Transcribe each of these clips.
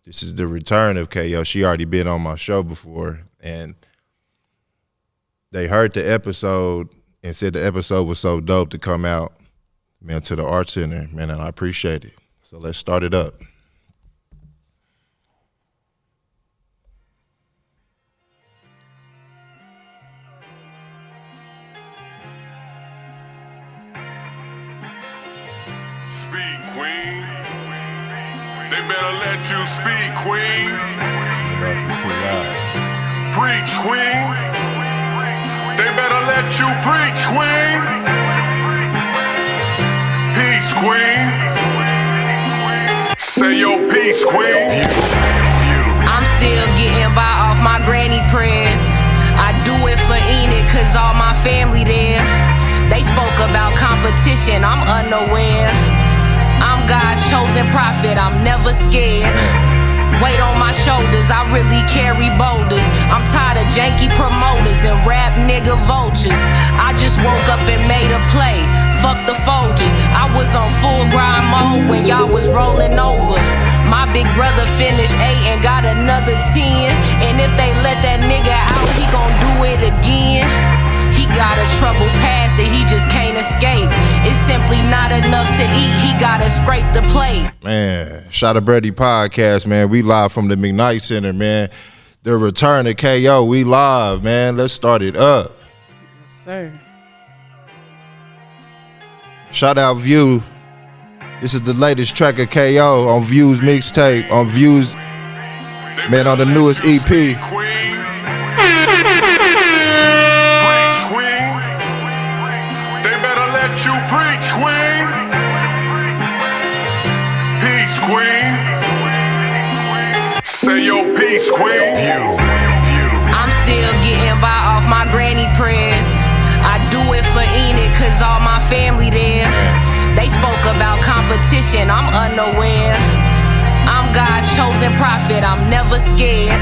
This is the return of KO. She already been on my show before, and they heard the episode and said the episode was so dope to come out, man, to the Art Center, man, and I appreciate it. So let's start it up. Speak, queen. They better let you speak, queen. Preach, queen. They better let you preach, queen. Peace, queen. Say your peace, queen. I'm still getting by off my granny prayers. I do it for Enid, cause all my family there. They spoke about competition, I'm unaware. I'm God's chosen prophet, I'm never scared. Weight on my shoulders, I really carry boulders. I'm tired of janky promoters and rap nigga vultures. I just woke up and made a play, fuck the Folgers. I was on full grind mode when y'all was rolling over. My big brother finished 8 and got another 10. And if they let that nigga out, he gon' do it again. He got a troubled past that he just can't escape. It's simply not enough to eat, he gotta scrape the plate. Man, Shot of Brandy Podcast, man. We live from the McKnight Center, man. The return of KO, we live, man. Let's start it up. Yes, sir. Shout out View. This is the latest track of KO on View's mixtape, on View's, man, on the newest EP. You preach, queen. Peace, queen. Say your peace, queen. I'm still getting by off my granny prayers. I do it for Enid, cause all my family there. They spoke about competition, I'm unaware. I'm God's chosen prophet, I'm never scared.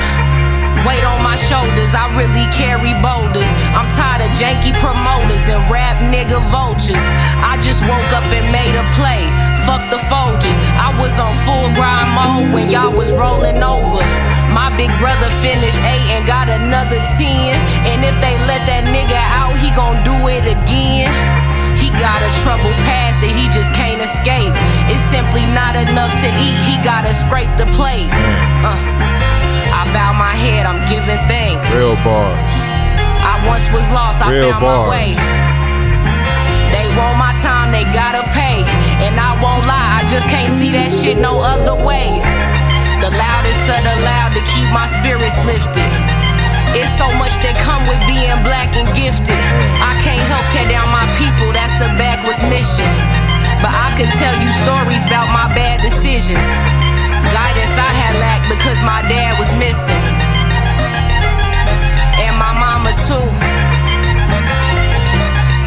Weight on my shoulders, I really carry boulders. I'm tired of janky promoters and rap nigga vultures. I just woke up and made a play, fuck the Folgers. I was on full grind mode when y'all was rolling over. My big brother finished 8 and got another 10. And if they let that nigga out, he gon' do it again. He got a troubled past that he just can't escape. It's simply not enough to eat, he gotta scrape the plate. I bow my head, I'm giving thanks. Real bars. I once was lost, I found my way. They want my time, they gotta pay. And I won't lie, I just can't see that shit no other way. The loudest of the loud to keep my spirits lifted. It's so much that come with being black and gifted. I can't help tear down my people, that's a backwards mission. But I could tell you stories about my bad decisions. Guidance I had lacked because my dad was missing. And my mama too.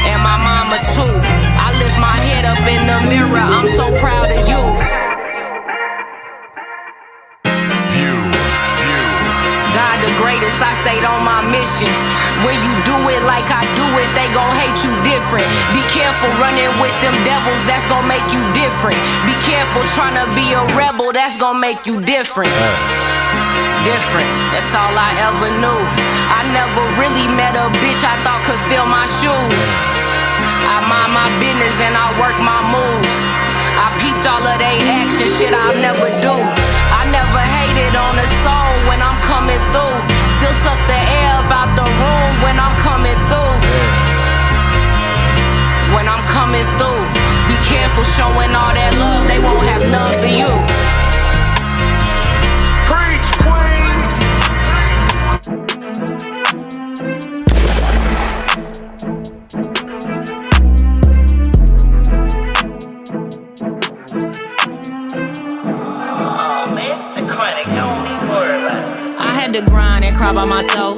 And my mama too. I lift my head up in the mirror, I'm so proud of you. God the greatest, I stayed on my mission. When you do it like I do it, they gon' hate you different. Be careful running with them devils, that's gon' make you different. Be careful trying to be a rebel, that's gon' make you different. Different, that's all I ever knew. I never really met a bitch I thought could fill my shoes. I mind my business and I work my moves. I peeped all of they action, shit I'll never do. I never hated on a soul when I'm coming through. Still suck the air about the room when I'm coming through. When I'm coming through, be careful showing all that love, they won't have none for you. Preach, queen. To grind and cry by myself,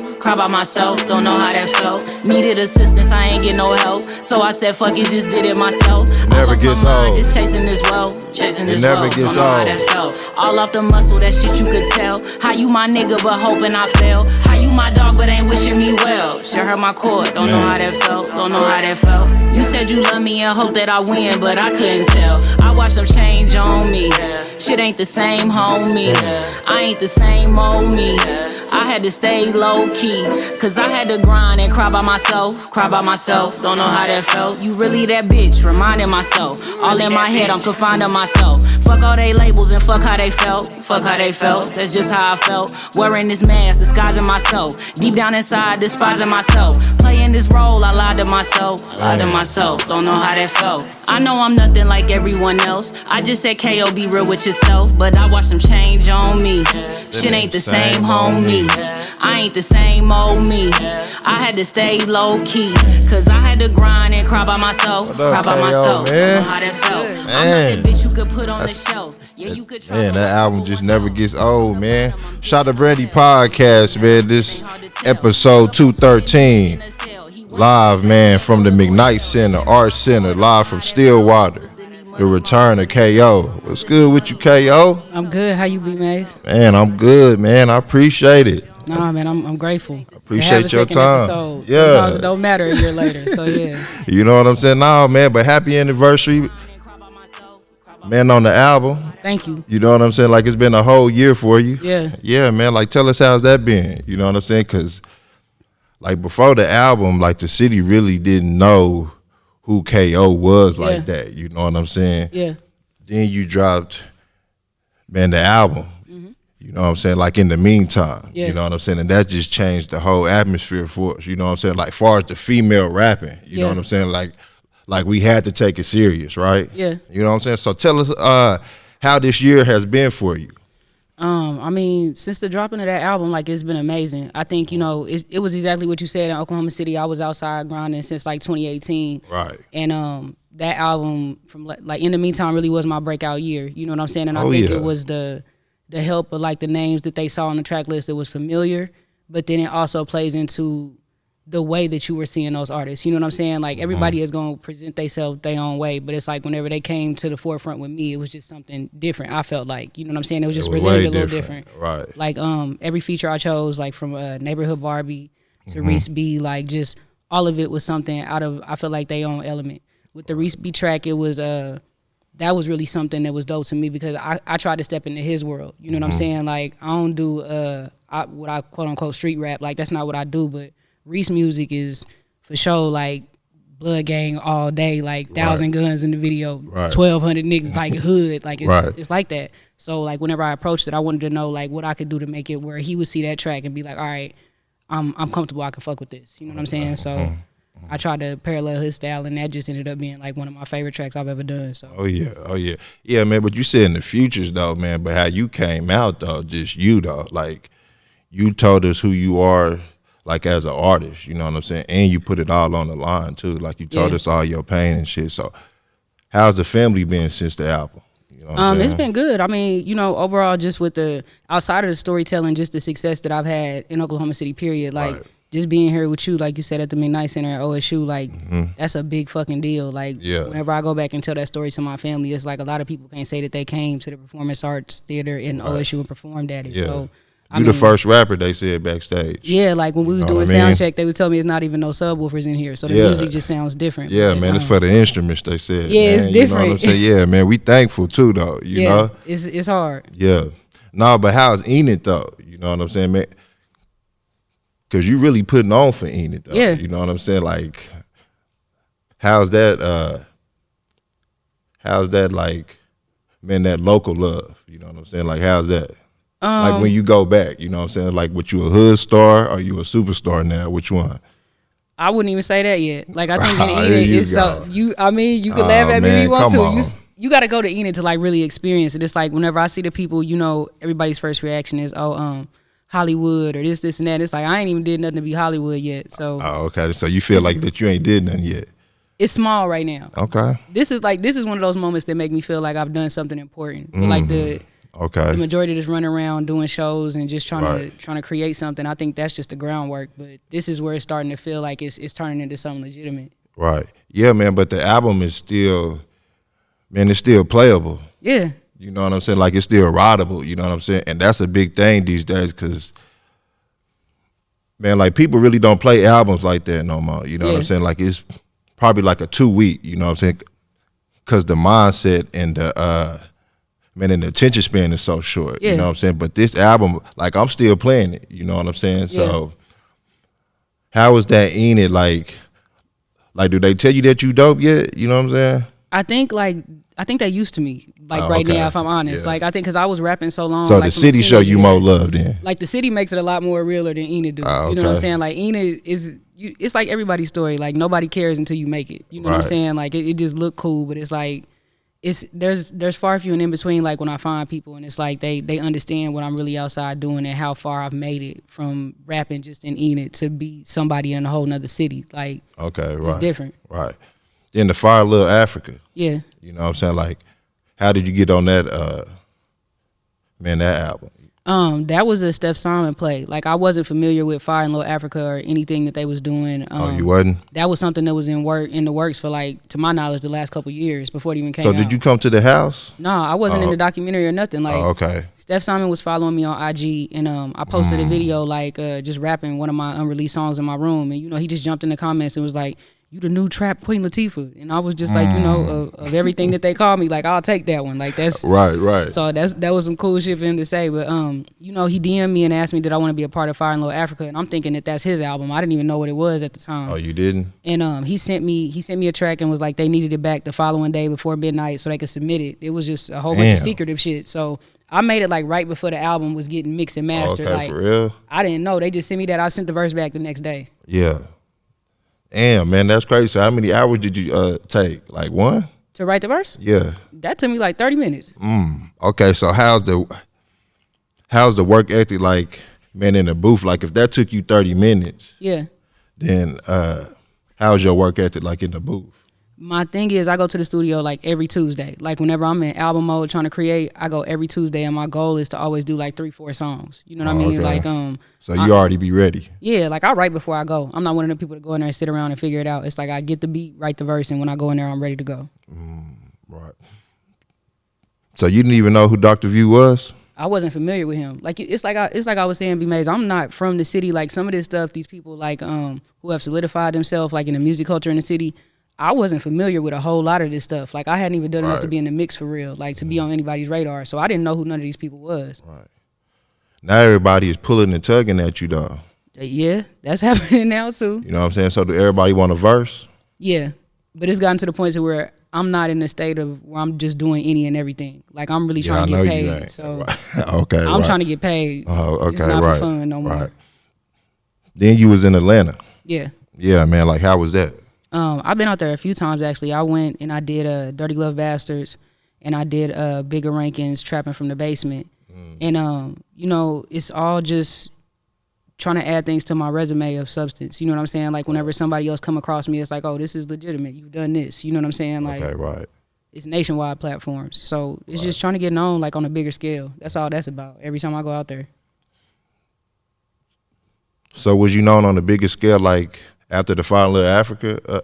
don't know how that felt. Needed assistance, I ain't get no help. So I said, fuck it, just did it myself. Never gets old. Just chasing this wealth, It never gets don't know how old. that felt. All off the muscle, that shit you could tell. How you my nigga, but hoping I fail. How you you my dog, but ain't wishing me well. She hurt my cord, don't know how that felt, don't know how that felt. You said you love me and hope that I win, but I couldn't tell. I watched them change on me. Shit ain't the same, homie. I ain't the same old me. I had to stay low key, cause I had to grind and cry by myself. Don't know how that felt. You really that bitch, reminding myself. All in my head, I'm confined to myself. Fuck all they labels and fuck how they felt. That's just how I felt. Wearing this mask, disguising myself. Deep down inside, despising myself. Playing this role, I lied to myself. Don't know how that felt. I know I'm nothing like everyone else. I just said KO, be real with yourself. But I watched them change on me. Shit ain't the same, homie. I ain't the same old me. I had to stay low key, cause I had to grind and cry by myself. Man. Don't know how that felt. I'm not that bitch you could put on the shelf. Yeah, you could try. Man, that album just never gets old, man. Shot of Brandy Podcast, man. This episode 213. Live, man, from the McKnight Center, Art Center, live from Stillwater. The return of KO. What's good with you, KO? I'm good. How you be, Mace? Man, I'm good, man. I appreciate it. Nah, man, I'm grateful. Appreciate your time. Episode. Yeah. Sometimes it don't matter a year later, so yeah. You know what I'm saying? Nah, man, but happy anniversary, man, on the album. Thank you. You know what I'm saying? Like, it's been a whole year for you. Yeah. Yeah, man. Like, tell us how's that been? You know what I'm saying? Because, like, before the album, like, the city really didn't know who KO was like that. You know what I'm saying? Yeah. Then you dropped, man, the album. You know what I'm saying? Like, in the meantime, you know what I'm saying? And that just changed the whole atmosphere for us. You know what I'm saying? Like, far as the female rapping, you know what I'm saying? Like we had to take it serious, right? Yeah. You know what I'm saying? So tell us how this year has been for you. I mean, since the dropping of that album, like, it's been amazing. I think, you know, it was exactly what you said in Oklahoma City. I was outside grinding since like 2018. Right. And that album, from like in the meantime, really was my breakout year. You know what I'm saying? And I think it was the help of like the names that they saw on the track list that was familiar, but then it also plays into the way that you were seeing those artists. You know what I'm saying? Like, everybody is going to present themselves their own way, but it's like whenever they came to the forefront with me, it was just something different. I felt like, you know what I'm saying? It was just presented a little different. Right. Like, every feature I chose, like from Neighborhood Barbie to Reese B, like, just all of it was something out of, I feel like, their own element. With the Reese B track, it was, that was really something that was dope to me because I tried to step into his world. You know what I'm saying? Like, I don't do what I quote unquote street rap. Like, that's not what I do, but Reese music is for sure like blood gang all day, like 1,000 guns in the video, 1,200 niggas, like hood, like it's like that. So like whenever I approached it, I wanted to know like what I could do to make it where he would see that track and be like, all right, I'm comfortable, I can fuck with this. You know what I'm saying? So I tried to parallel his style, and that just ended up being like one of my favorite tracks I've ever done. So Yeah, man. But you said in the futures though, man. But how you came out though, just you though, like you told us who you are. Like, as an artist, you know what I'm saying? And you put it all on the line, too. Like, you told us all your pain and shit. So, how's the family been since the album? You know it's been good. I mean, you know, overall, just with the, outside of the storytelling, just the success that I've had in Oklahoma City, period. Like, just being here with you, like you said, at the McKnight Center at OSU, like, that's a big fucking deal. Like, whenever I go back and tell that story to my family, it's like a lot of people can't say that they came to the Performance Arts Theater in OSU and performed at it. So, You the first rapper, they said, backstage. Yeah, like when we was doing sound check, they would tell me it's not even no subwoofers in here, so the music just sounds different. Yeah, man, it's for the instruments, they said. Yeah, man, it's different. You know what I'm saying? Yeah, man, we thankful too, though. You know, it's hard. Yeah, no, but how's Enid though? You know what I'm saying, man? Because you really putting on for Enid though. Yeah, you know what I'm saying? Like, how's that? Like, man, that local love. You know what I'm saying? Like, how's that? Like when you go back, you know what I'm saying? Like, what you a hood star or you a superstar now? Which one? I wouldn't even say that yet. Like, I think Enid is so you. I mean, you can laugh at me if you want to. You got to go to Enid to like really experience it. It's like whenever I see the people, you know, everybody's first reaction is, Hollywood or this and that. It's like I ain't even did nothing to be Hollywood yet. So okay. So you feel like that you ain't did nothing yet. It's small right now. Okay. This is one of those moments that make me feel like I've done something important. But like the majority just running around doing shows and just trying to create something. I think that's just the groundwork. But this is where it's starting to feel like it's turning into something legitimate. Right. Yeah, man. But the album is still, man, it's still playable. Yeah. You know what I'm saying? Like, it's still rideable. You know what I'm saying? And that's a big thing these days because, man, like people really don't play albums like that no more. You know what I'm saying? Like it's probably like a 2 week. You know what I'm saying? Because the mindset and the and the attention span is so short. You know what I'm saying? But this album, like I'm still playing it. You know what I'm saying? So how is that Enid like? Like, do they tell you that you dope yet? You know what I'm saying? I think they used to me right now, if I'm honest. Like I think because I was rapping so long. So like, the city show you more love then. Like the city makes it a lot more realer than Enid do. You know what I'm saying? Like Enid is, it's like everybody's story. Like nobody cares until you make it. You know what I'm saying? Like it just look cool, but it's like there's far few and in between. Like when I find people and it's like they understand what I'm really outside doing and how far I've made it from rapping just in Enid to be somebody in a whole nother city. Like it's different. Right. Then the Fire Lil Africa. Yeah. You know what I'm saying? Like, how did you get on that that album? That was a Steph Simon play. Like I wasn't familiar with Fire and Lil Africa or anything that they was doing. You wasn't? That was something that was in the works for, like, to my knowledge, the last couple of years before it even came out. So did you come to the house? No, I wasn't in the documentary or nothing. Like okay. Steph Simon was following me on IG and I posted a video like just rapping one of my unreleased songs in my room, and he just jumped in the comments and was like, "You the new trap Queen Latifah," and I was just like, of everything that they call me, like I'll take that one. Like that's right. So that was some cool shit for him to say. But he DM'd me and asked me did I want to be a part of Fire and Lil Africa, and I'm thinking that that's his album. I didn't even know what it was at the time. Oh, you didn't? And he sent me a track and was like they needed it back the following day before midnight so they could submit it. It was just a whole bunch of secretive shit. So I made it like right before the album was getting mixed and mastered. Okay, like, for real? I didn't know. They just sent me that. I sent the verse back the next day. Yeah. Damn, man, that's crazy. So how many hours did you take? Like one? To write the verse? Yeah. That took me like 30 minutes. Okay, so how's the work ethic like, man, in the booth? Like if that took you 30 minutes, then how's your work ethic like in the booth? My thing is I go to the studio like every Tuesday. Like whenever I'm in album mode trying to create, I go every Tuesday, and my goal is to always do like 3-4 songs. You know what I mean? Okay. Like so you already be ready. Yeah, like I write before I go. I'm not one of the people to go in there and sit around and figure it out. It's like I get the beat, write the verse, and when I go in there, I'm ready to go. Right. So you didn't even know who Dr. View was? I wasn't familiar with him. Like it's like I was saying, B-Maze, I'm not from the city. Like some of this stuff, these people like who have solidified themselves like in the music culture in the city, I wasn't familiar with a whole lot of this stuff. Like I hadn't even done enough to be in the mix for real, like to be on anybody's radar. So I didn't know who none of these people was. Right. Now everybody is pulling and tugging at you though. Yeah, that's happening now too. You know what I'm saying? So do everybody want a verse? Yeah, but it's gotten to the point to where I'm not in the state of where I'm just doing any and everything. Like I'm really trying to get paid. So okay, I'm trying to get paid. Oh, okay, it's not for fun no more. Right. Then you was in Atlanta. Yeah. Yeah, man. Like how was that? I've been out there a few times actually. I went and I did Dirty Glove Bastards, and I did Bigger Rankings, Trapping from the Basement, and it's all just trying to add things to my resume of substance. You know what I'm saying? Like whenever somebody else come across me, it's like, oh, this is legitimate. You've done this. You know what I'm saying? Like, okay, right. It's nationwide platforms, so it's just trying to get known like on a bigger scale. That's all that's about. Every time I go out there. So was you known on a bigger scale like after the Fire Lil Africa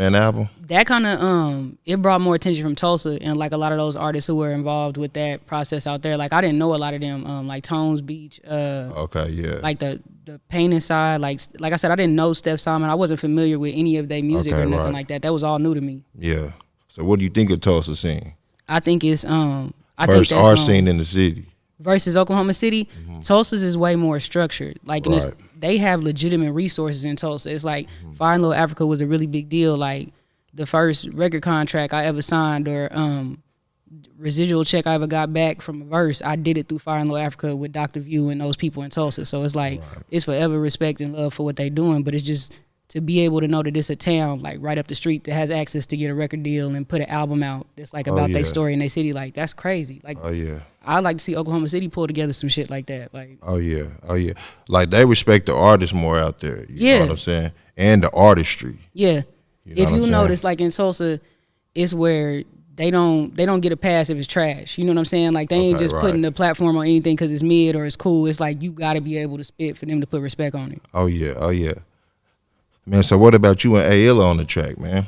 album? That kind of it brought more attention from Tulsa and like a lot of those artists who were involved with that process out there. Like I didn't know a lot of them, like Tones Beach. Okay, yeah. Like the painting side, like I said, I didn't know Steph Simon. I wasn't familiar with any of their music or nothing like that. That was all new to me. Yeah. So what do you think of Tulsa scene? I think it's versus our scene in the city. Versus Oklahoma City, Tulsa's is way more structured. Like they have legitimate resources in Tulsa. It's like Fire and Lil Africa was a really big deal. Like the first record contract I ever signed or residual check I ever got back from a verse, I did it through Fire and Lil Africa with Dr. View and those people in Tulsa. So it's like it's forever respect and love for what they doing, but it's just to be able to know that it's a town like right up the street that has access to get a record deal and put an album out that's like about their story in their city. Like that's crazy. Like I'd like to see Oklahoma City pull together some shit like that. Like oh yeah. Like they respect the artists more out there. You know what I'm saying? And the artistry. Yeah. You know if you notice, like in Tulsa, it's where they don't get a pass if it's trash. You know what I'm saying? Like they ain't just putting the platform on anything because it's mid or it's cool. It's like you got to be able to spit for them to put respect on it. Oh yeah. Man, so what about you and Ayla on the track, man?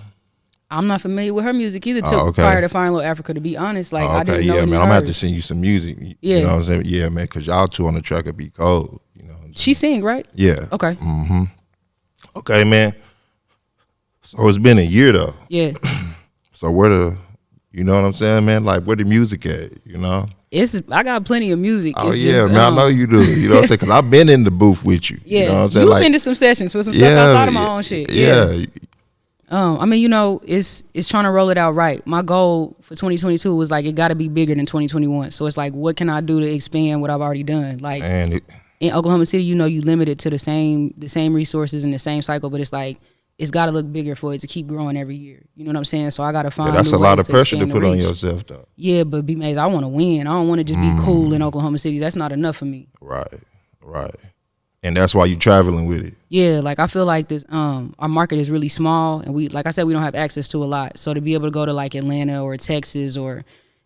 I'm not familiar with her music either. Prior to Fire and Lil Africa, to be honest, like I didn't know. Yeah, man, I'm gonna have to send you some music. You know what I'm saying? Yeah, man, because y'all two on the track would be cold. You know what I'm She sing, right? Yeah. Okay. Okay, man. So it's been a year though. Yeah. So you know what I'm saying, man? Like where the music at, you know? I got plenty of music. Oh it's yeah, just, man, I know you do. You know what I'm saying? Because I've been in the booth with you. Yeah. You know what I'm saying? You've Like, been to some sessions with some stuff outside of my own shit. Yeah. I mean, you know, it's trying to roll it out right. My goal for 2022 was like, it got to be bigger than 2021. So it's like, what can I do to expand what I've already done? Like in Oklahoma City, you know, you limited to the same resources and the same cycle, but it's like, it's got to look bigger for it to keep growing every year. You know what I'm saying? So I got to find. That's new a lot ways of pressure to put on reach. yourself, though. Yeah, but B-Maze, I want to win. I don't want to just be cool in Oklahoma City. That's not enough for me. Right. And that's why you traveling with it. Yeah, like I feel like this. Our market is really small, and like I said, we don't have access to a lot. So to be able to go to like Atlanta or Texas or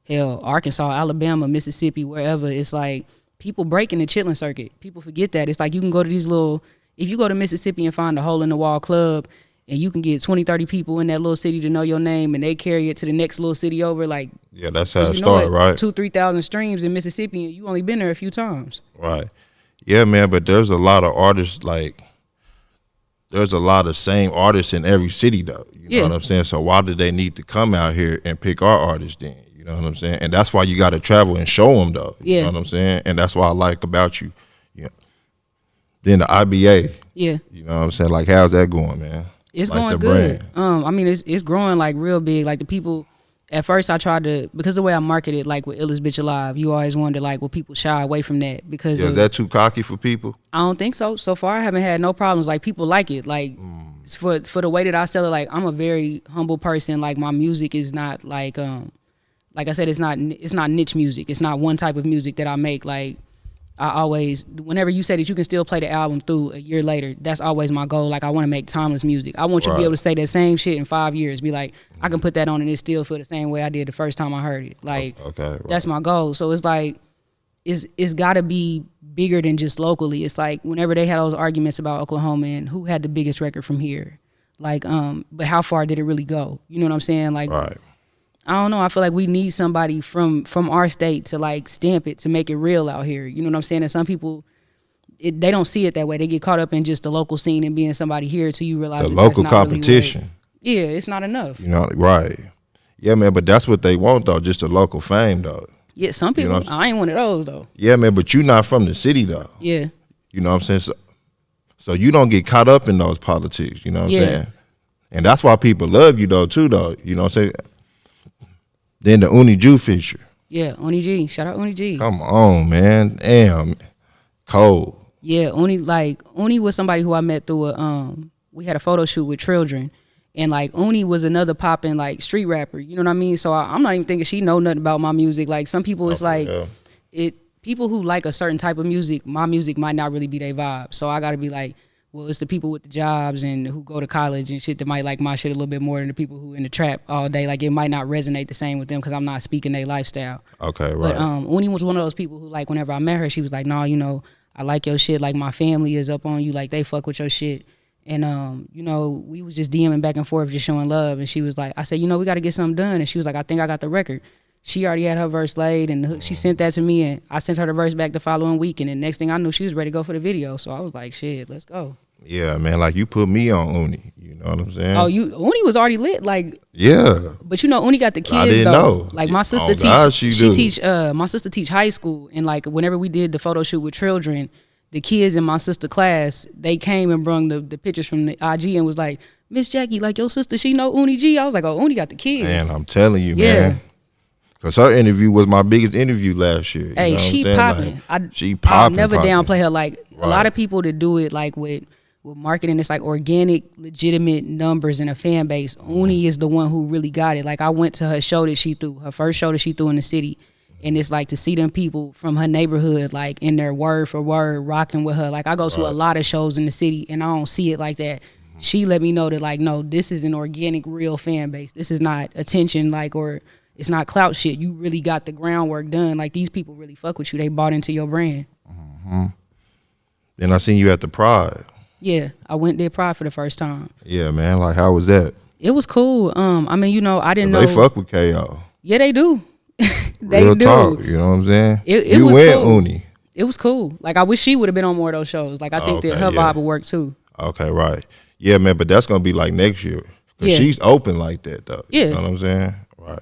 hell, Arkansas, Alabama, Mississippi, wherever, it's like people breaking the chilling circuit. People forget that. It's like you can go to these if you go to Mississippi and find a hole in the wall club, and you can get 20, 30 people in that little city to know your name, and they carry it to the next little city over. Like, yeah, that's how it started, right? 2,000-3,000 streams in Mississippi, and you only been there a few times. Right. Yeah, man, but there's a lot of artists, like, there's a lot of same artists in every city, though. You know what I'm saying? So why do they need to come out here and pick our artists then? You know what I'm saying? And that's why you got to travel and show them, though. You know what I'm saying? And that's what I like about you. Yeah. Then the IBA. Yeah. You know what I'm saying? Like, how's that going, man? It's like going good. I mean, it's growing, like, real big. Like, the people... At first, I tried to, because the way I marketed, like with Illest Bitch Alive, you always wonder, like, will people shy away from that? Because is that too cocky for people? I don't think so. So far, I haven't had no problems. Like, people like it. Like, for the way that I sell it, like, I'm a very humble person. Like, my music is not like I said, it's not niche music. It's not one type of music that I make. Like, I always, whenever you say that you can still play the album through a year later, that's always my goal. Like, I want to make timeless music. I want you to be able to say that same shit in 5 years. Be like, I can put that on and it still feel the same way I did the first time I heard it. Like, that's my goal. So it's like, it's got to be bigger than just locally. It's like, whenever they had those arguments about Oklahoma and who had the biggest record from here, like, but how far did it really go? You know what I'm saying? Like, I don't know. I feel like we need somebody from our state to like stamp it, to make it real out here. You know what I'm saying? And some people, they don't see it that way. They get caught up in just the local scene and being somebody here until you realize the local competition. Really it's not enough. You know, right? Yeah, man. But that's what they want, though. Just a local fame, though. Yeah, some people. You know I ain't one of those, though. Yeah, man. But you not from the city, though. Yeah. You know what I'm saying? So you don't get caught up in those politics. You know what I'm saying? And that's why people love you, though, too, though. You know what I'm saying? Then the Uni Ju feature. Yeah, Uni G. Shout out Uni G. Come on, man. Damn. Cold. Yeah, Uni was somebody who I met through we had a photo shoot with Children. And like Uni was another popping like street rapper. You know what I mean? So I'm not even thinking she know nothing about my music. Like some people it's people who like a certain type of music, my music might not really be their vibe. So I gotta be like, well, it's the people with the jobs and who go to college and shit that might like my shit a little bit more than the people who in the trap all day. Like, it might not resonate the same with them because I'm not speaking their lifestyle. Okay, right. But Uni was one of those people who, like, whenever I met her, she was like, nah, you know, I like your shit. Like, my family is up on you. Like, they fuck with your shit. And, you know, we was just DMing back and forth, just showing love. And she was like, I said, you know, we got to get something done. And she was like, I think I got the record. She already had her verse laid, and she sent that to me, and I sent her the verse back the following week. And the next thing I knew, she was ready to go for the video. So I was like, shit, let's go. Yeah, man, like you put me on Uni, you know what I'm saying? Oh, Uni was already lit, like. Yeah. But you know, Uni got the kids. I didn't know. Like my sister my sister teach high school, and like whenever we did the photo shoot with Children, the kids in my sister class, they came and brung the pictures from the IG and was like, Miss Jackie, like your sister, she know Uni G. I was like, oh, Uni got the kids. Man, I'm telling you, man. Because her interview was my biggest interview last year. Hey, she popping. Like, she popping. I'll never downplay her. Like a lot of people that do it like with marketing, it's like organic, legitimate numbers in a fan base. Uni is the one who really got it. Like I went to her show that she threw, her first show that she threw in the city. And it's like to see them people from her neighborhood, like in their word for word, rocking with her. Like I go to a lot of shows in the city and I don't see it like that. She let me know that like, no, this is an organic, real fan base. This is not attention, like, or it's not clout shit. You really got the groundwork done. Like these people really fuck with you. They bought into your brand. Mm-hmm. Then I seen you at the Pride. Yeah, I went there Pride for the first time. Yeah, man. Like, how was that? It was cool. I mean, you know, I didn't know. They fuck with KO. Yeah, they do. They Real do. Talk, you know what I'm saying? It you was went cool. Uni. It was cool. Like, I wish she would have been on more of those shows. Like, I think that her vibe would work too. Okay, right. Yeah, man, but that's gonna be like next year. Cause she's open like that though. Yeah. You know what I'm saying? Right.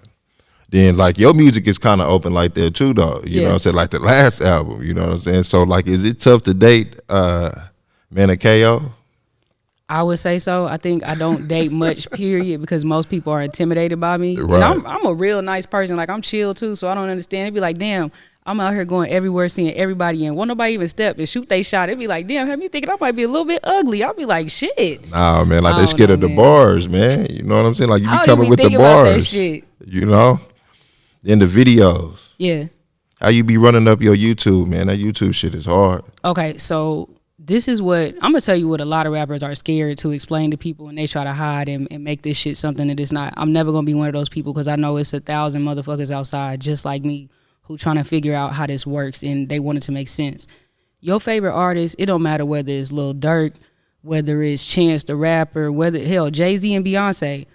Then like your music is kind of open like that too though. You know what I'm saying? Like the last album, you know what I'm saying? So like, is it tough to date Manna KO? I would say so. I think I don't date much, period, because most people are intimidated by me. Right. And I'm a real nice person. Like, I'm chill too, so I don't understand. It'd be like, damn, I'm out here going everywhere, seeing everybody, and won't nobody even step and shoot they shot. It'd be like, damn, have me thinking I might be a little bit ugly. I'll be like, shit. Nah, man, like they scared of the bars, man. You know what I'm saying? Like you be coming with the bars. You know? In the videos. Yeah. How you be running up your YouTube, man? That YouTube shit is hard. Okay, so this is what I'm gonna tell you what a lot of rappers are scared to explain to people, and they try to hide and make this shit something that it's not. I'm never gonna be one of those people, because I know it's 1,000 motherfuckers outside just like me who trying to figure out how this works, and they want it to make sense. Your favorite artist, it don't matter whether it's Lil Durk, whether it's Chance the Rapper, whether hell Jay-Z and Beyonce,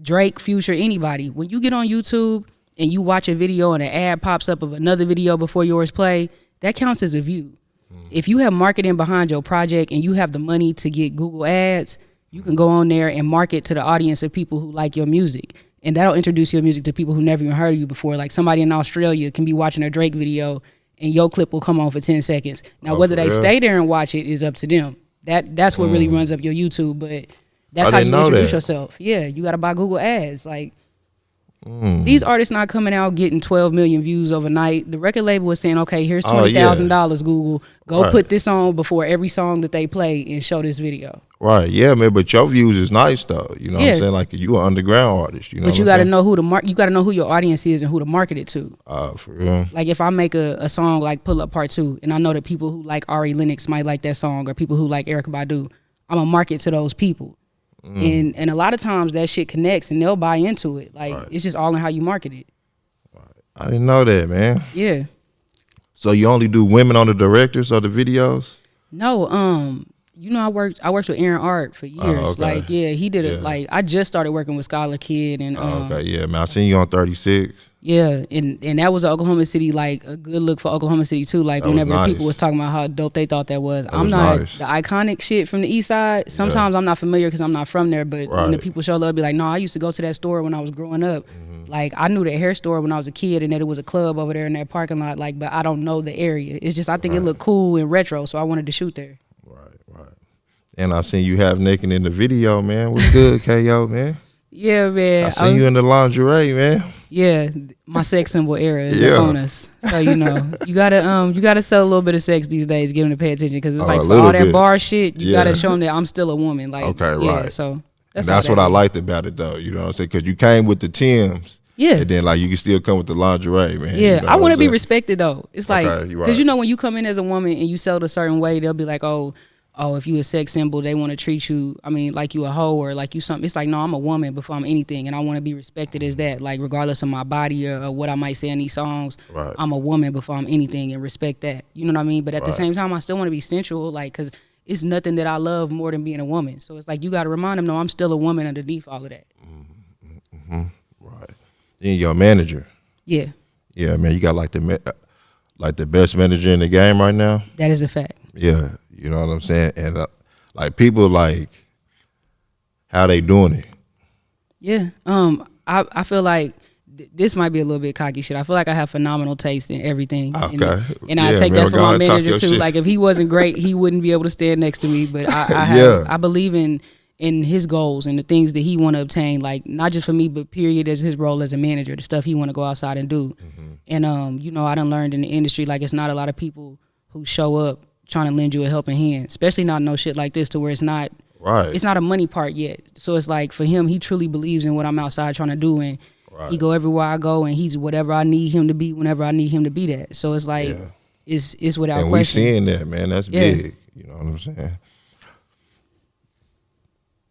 Drake, Future, anybody. When you get on YouTube and you watch a video and an ad pops up of another video before yours play, that counts as a view. If you have marketing behind your project and you have the money to get Google ads, you can go on there and market to the audience of people who like your music. And that'll introduce your music to people who never even heard of you before. Like somebody in Australia can be watching a Drake video and your clip will come on for 10 seconds. Now, whether they stay there and watch it is up to them. That's what really runs up your YouTube, but that's how you introduce yourself. Yeah, you got to buy Google ads. Like, these artists not coming out getting 12 million views overnight. The record label was saying, okay, here's $20,000, Google. Go put this on before every song that they play and show this video. Right, yeah, man, but your views is nice though. You know what I'm saying? Like you an underground artist. You know, but you got to know who you got to know who your audience is and who to market it to. For real. Like if I make a song like Pull Up Part 2, and I know that people who like Ari Lennox might like that song, or people who like Erykah Badu, I'm gonna market to those people. And a lot of times that shit connects and they'll buy into it. Like it's just all in how you market it. I didn't know that, man. Yeah. So you only do women on the directors of the videos? No, you know, I worked with Aaron Art for years. Okay. Like, yeah, he did it. Like, I just started working with Scholar Kid and okay, yeah, man. I seen you on 36. Yeah, and that was Oklahoma City, like a good look for Oklahoma City too. Like whenever people was talking about how dope they thought that was. I'm not the iconic shit from the east side. Sometimes I'm not familiar because I'm not from there, but when the people show love, be like, no, I used to go to that store when I was growing up. Like I knew the hair store when I was a kid, and that it was a club over there in that parking lot. Like, but I don't know the area. It's just I think it looked cool and retro, so I wanted to shoot there. Right. And I seen you half naked in the video, man. What's good, KO, man? Yeah, man. I seen you in the lingerie, man. Yeah, my sex symbol era is upon us. So you know, you gotta sell a little bit of sex these days, get them to pay attention, because it's like for all that bar shit, you gotta show them that I'm still a woman. Like, right. So that's what I liked about it, though. You know what I'm saying? Because you came with the Timbs. Yeah. And then like you can still come with the lingerie, man. Yeah, you know I want to be respected though. It's like, because you know, when you come in as a woman and you sell it a certain way, they'll be like, oh, if you a sex symbol, they want to treat you, I mean, like you a hoe or like you something. It's like, no, I'm a woman before I'm anything, and I want to be respected as that. Like regardless of my body or what I might say in these songs, I'm a woman before I'm anything, and respect that. You know what I mean? But at the same time, I still want to be sensual, like, because it's nothing that I love more than being a woman. So it's like you got to remind them, no, I'm still a woman underneath all of that. Right. Then your manager. Yeah. Yeah, man, you got like the best manager in the game right now. That is a fact. Yeah, you know what I'm saying? And like people like how they doing it. Yeah. I feel like this might be a little bit cocky shit. I feel like I have phenomenal taste in everything. Okay. And I take that from my manager too. Like if he wasn't great, he wouldn't be able to stand next to me. But I believe in his goals and the things that he want to obtain, like not just for me, but period, as his role as a manager, the stuff he want to go outside and do. And you know, I done learned in the industry, like it's not a lot of people who show up trying to lend you a helping hand, especially not no shit like this, to where it's not a money part yet. So it's like for him, he truly believes in what I'm outside trying to do, and he go everywhere I go, and he's whatever I need him to be whenever I need him to be that. So it's like it's without and question. We seeing that, man. That's big. You know what I'm saying?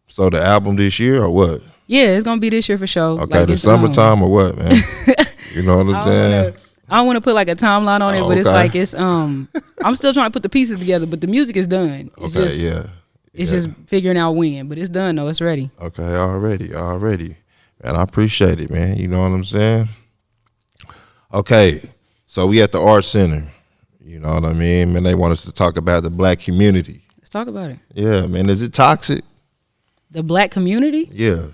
So the album this year or what? Yeah, it's gonna be this year for sure. Okay, like the summertime or what, man? You know what I'm saying? I don't want to put like a timeline on it, but it's like I'm still trying to put the pieces together, but the music is done. It's just figuring out when, but it's done though. It's ready. Okay, already. Man, I appreciate it, man. You know what I'm saying? Okay, so we at the Art Center. You You know what I mean? Man, they want us to talk about the black community. Let's talk about it. Yeah, man. Is it toxic? The black community? Yeah.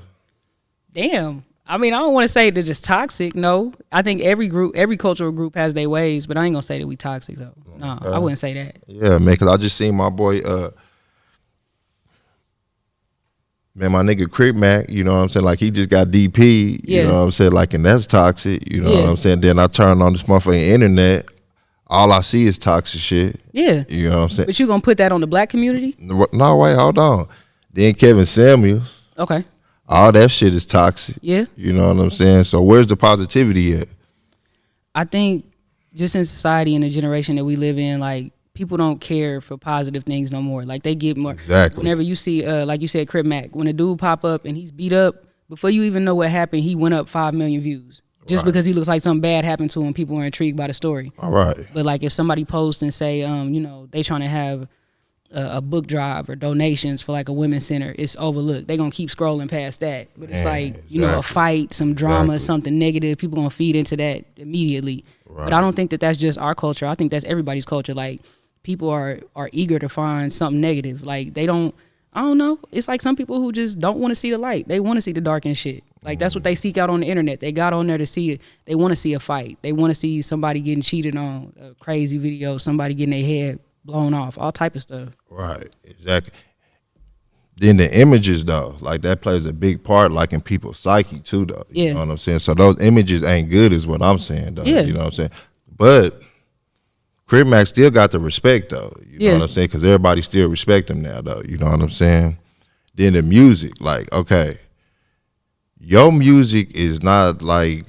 Damn. I mean, I don't want to say that it's toxic. No, I think every cultural group has their ways, but I ain't gonna say that we toxic though. No, I wouldn't say that. Yeah, man. Cause I just seen my boy, man, my nigga Crip Mac. You know what I'm saying? Like he just got DP. You know what I'm saying? Like, and that's toxic. You know what I'm saying? Then I turn on this motherfucking internet. All I see is toxic shit. Yeah. You know what I'm saying? But you gonna put that on the black community? No, wait, hold on. Then Kevin Samuels. Okay. All that shit is toxic. Yeah. You know what I'm saying? So where's the positivity at? I think just in society and the generation that we live in, like people don't care for positive things no more. Like they get more. Exactly. Whenever you see, like you said, Crip Mac, when a dude pop up and he's beat up, before you even know what happened, he went up 5 million views. Just because he looks like something bad happened to him, people are intrigued by the story. All right. But like if somebody posts and say, you know, they trying to have a book drive or donations for like a women's center, it's overlooked. They gonna keep scrolling past that. But it's like, you know, a fight, some drama, something negative, people gonna feed into that immediately. Right. But I don't think that that's just our culture. I think that's everybody's culture. Like people are eager to find something negative. Like they don't, I don't know. It's like some people who just don't want to see the light. They want to see the dark and shit. Like that's what they seek out on the internet. They got on there to see it. They want to see a fight. They want to see somebody getting cheated on, a crazy video, somebody getting their head blown off, all type of stuff. Right, exactly. Then the images though, like that plays a big part, like in people's psyche too, though. You know what I'm saying? So those images ain't good, is what I'm saying, though. You know what I'm saying? But Crip Mac still got the respect though. You know what I'm saying? Because everybody still respect him now, though. You know what I'm saying? Then the music, like, okay, your music is not like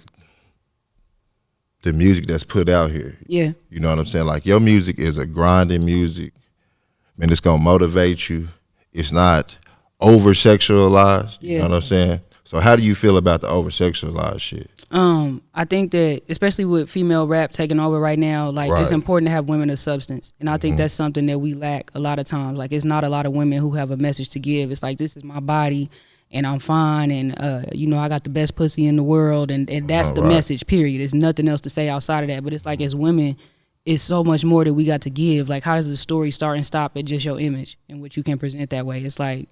the music that's put out here. Yeah. You know what I'm saying? Like your music is a grinding music. Man, it's gonna motivate you. It's not over sexualized. You know what I'm saying? So how do you feel about the over sexualized shit? I think that especially with female rap taking over right now, like it's important to have women of substance. And I think that's something that we lack a lot of times. Like it's not a lot of women who have a message to give. It's like, this is my body and I'm fine, and you know, I got the best pussy in the world, and that's the message, period. There's nothing else to say outside of that. But it's like, as women, it's so much more that we got to give. Like, how does the story start and stop at just your image and what you can present that way? It's like,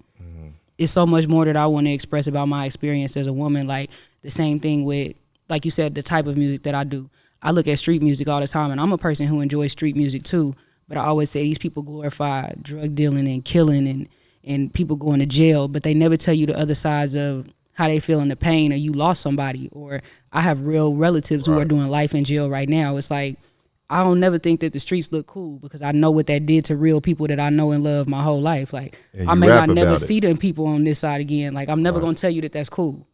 it's so much more that I want to express about my experience as a woman. Like the same thing with, like you said, the type of music that I do. I look at street music all the time, and I'm a person who enjoys street music too. But I always say these people glorify drug dealing and killing and people going to jail, but they never tell you the other sides of how they feel in the pain, or you lost somebody. Or I have real relatives who are doing life in jail right now. It's like, I don't never think that the streets look cool, because I know what that did to real people that I know and love my whole life. Like, I may not never see them people on this side again. Like, I'm never going to tell you that that's cool.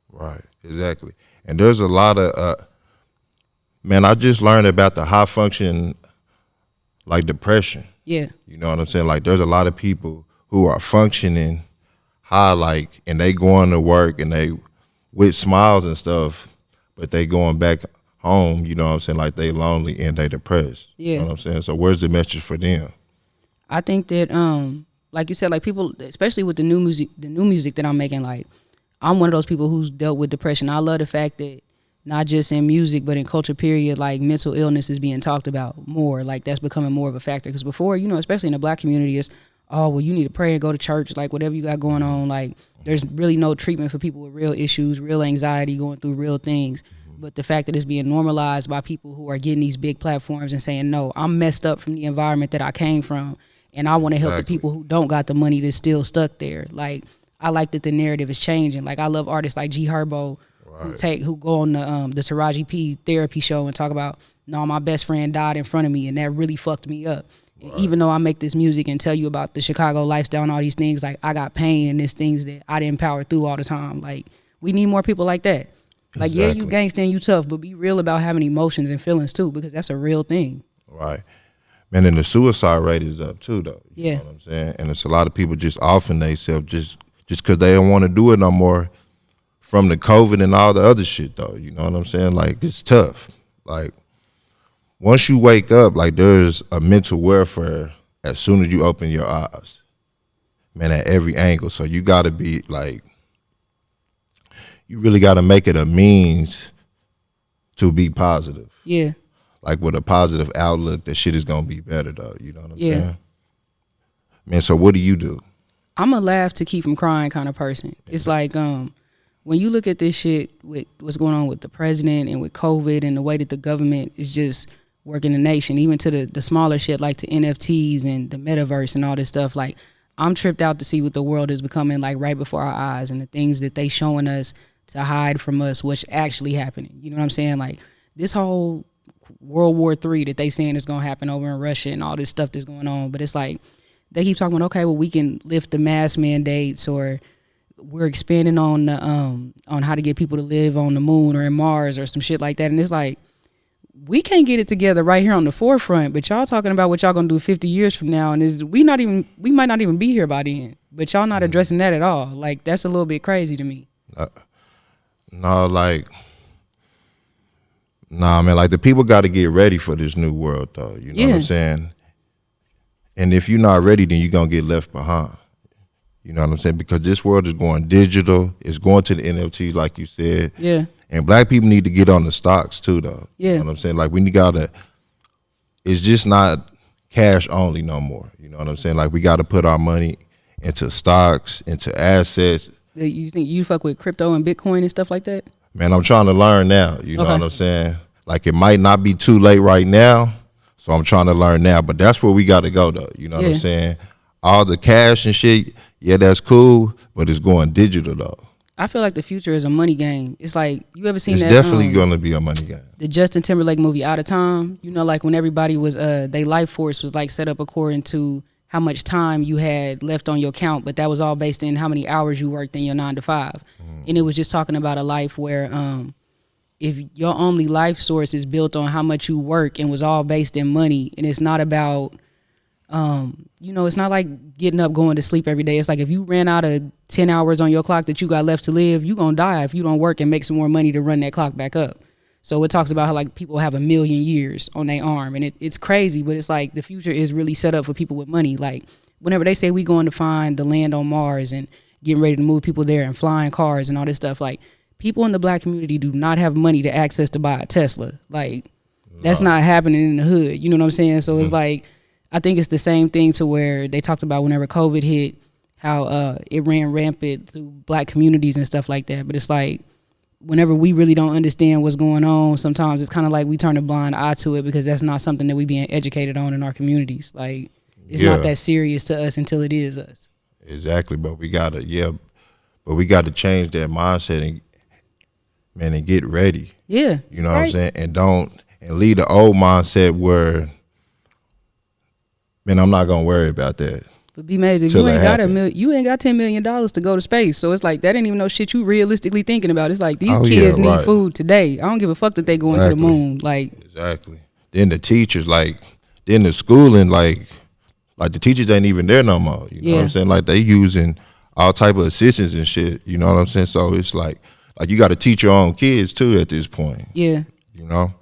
Right, exactly. And there's a lot of, man, I just learned about the high function, like depression. Yeah. You know what I'm saying? Like, there's a lot of people who are functioning high, like, and they going to work and they with smiles and stuff, but they going back home, you know what I'm saying? Like, they lonely and they depressed. Yeah. You know what I'm saying? So where's the message for them? I think that, like you said, like people, especially with the new music that I'm making, like, I'm one of those people who's dealt with depression. I love the fact that not just in music, but in culture, period, like mental illness is being talked about more. Like that's becoming more of a factor. Because before, you know, especially in the black community, it's, oh, well, you need to pray and go to church, like whatever you got going on. Like there's really no treatment for people with real issues, real anxiety, going through real things. But the fact that it's being normalized by people who are getting these big platforms and saying, no, I'm messed up from the environment that I came from, and I want to help the people who don't got the money that's still stuck there. Like, I like that the narrative is changing. Like, I love artists like G Herbo who go on the Taraji P therapy show and talk about, no, my best friend died in front of me, and that really fucked me up. Even though I make this music and tell you about the Chicago lifestyle and all these things, like I got pain and there's things that I didn't power through all the time. Like, we need more people like that. Like, yeah, you gangsta and you tough, but be real about having emotions and feelings too, because that's a real thing. Right. Man, and the suicide rate is up too, though. You know what I'm saying? And it's a lot of people just offing themselves just because they don't want to do it no more from the COVID and all the other shit, though. You know what I'm saying? Like, it's tough. Like, once you wake up, like, there's a mental warfare as soon as you open your eyes. Man, at every angle. So you got to be, like, you really got to make it a means to be positive. Yeah. like with a positive outlook that shit is gonna be better though. You know what I'm saying? Man, so what do you do? I'm a laugh to keep from crying kind of person. It's like when you look at this shit with what's going on with the president and with COVID and the way that the government is just working the nation, even to the smaller shit like the NFTs and the metaverse and all this stuff, like I'm tripped out to see what the world is becoming like right before our eyes and the things that they showing us to hide from us what's actually happening. You know what I'm saying? Like this whole World War III that they saying is going to happen over in Russia and all this stuff that's going on. But it's like they keep talking about, okay, well, we can lift the mask mandates, or we're expanding on the on how to get people to live on the moon or in Mars or some shit like that. And it's like, we can't get it together right here on the forefront, but y'all talking about what y'all gonna do 50 years from now, and we might not even be here by then, but y'all not addressing that at all. Like that's a little bit crazy to me. No, like, nah, man, like the people got to get ready for this new world though. You know what I'm saying? And if you're not ready, then you're gonna get left behind. You know what I'm saying? Because this world is going digital. It's going to the NFTs, like you said. Yeah. And black people need to get on the stocks too, though. Yeah. You know what I'm saying? Like we gotta. It's just not cash only no more. You know what I'm saying? Like we got to put our money into stocks, into assets. You think you fuck with crypto and Bitcoin and stuff like that? Man, I'm trying to learn now. You know what I'm saying? Like it might not be too late right now, so I'm trying to learn now. But that's where we got to go, though. You know what I'm saying? All the cash and shit, yeah, that's cool, but it's going digital, though. I feel like the future is a money game. It's like, you ever seen it's that? It's definitely going to be a money game. The Justin Timberlake movie, Out of Time. You know, like when everybody was, their life force was like set up according to how much time you had left on your count, but that was all based in how many hours you worked in your 9 to 5. And it was just talking about a life where if your only life source is built on how much you work and was all based in money, and it's not about, you know, it's not like getting up, going to sleep every day. It's like if you ran out of 10 hours on your clock that you got left to live, you're going to die if you don't work and make some more money to run that clock back up. So it talks about how like people have 1 million years on their arm, and it's crazy, but it's like the future is really set up for people with money. Like whenever they say we going to find the land on Mars and getting ready to move people there and flying cars and all this stuff, like people in the black community do not have money to access to buy a Tesla. Like that's not happening in the hood. You know what I'm saying? So it's like, I think it's the same thing to where they talked about whenever COVID hit, how it ran rampant through black communities and stuff like that. But it's like, whenever we really don't understand what's going on, sometimes it's kind of like we turn a blind eye to it because that's not something that we being educated on in our communities. Like, it's not that serious to us until it is us. Exactly, but we gotta, change that mindset and get ready. Yeah, you know what I'm saying, and leave the old mindset where, man, I'm not gonna worry about that. But be amazing. You ain't got you ain't got $10 million to go to space, so it's like that ain't even no shit you realistically thinking about. It's like these kids need food today. I don't give a fuck that they going to the moon. Like exactly. Then the teachers, then the schooling, like the teachers ain't even there no more. You know what I'm saying? Like they using all type of assistants and shit. You know what I'm saying? So it's like you got to teach your own kids too at this point. Yeah. You know.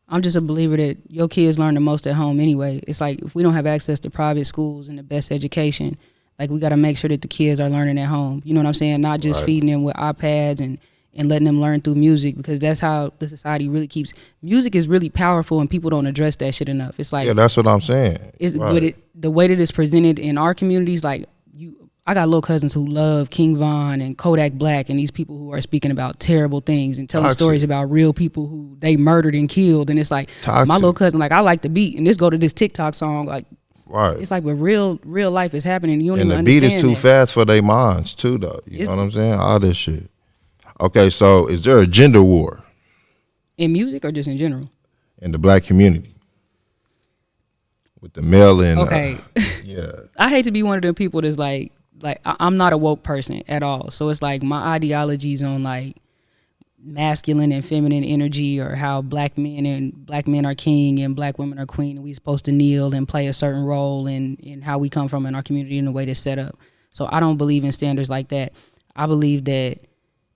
I'm just a believer that your kids learn the most at home anyway. It's like if we don't have access to private schools and the best education, like we got to make sure that the kids are learning at home. You know what I'm saying? Not just feeding them with iPads and letting them learn through music, because that's how the society really keeps. Music is really powerful and people don't address that shit enough. It's like, yeah, that's what I'm saying. But the way that it's presented in our communities, like I got little cousins who love King Von and Kodak Black and these people who are speaking about terrible things and telling stories about real people who they murdered and killed. And it's like, my little cousin, like, I like the beat and this go to this TikTok song. Like, it's like, but real life is happening. You don't even understand. And the beat is too fast for their minds too, though. You know what I'm saying? All this shit. Okay, so is there a gender war? In music or just in general? In the black community. With the male and... Okay. I hate to be one of them people that's like I'm not a woke person at all. So it's like my ideologies on like masculine and feminine energy, or how black men are king and black women are queen, and we supposed to kneel and play a certain role in how we come from in our community and the way that's set up. So I don't believe in standards like that. I believe that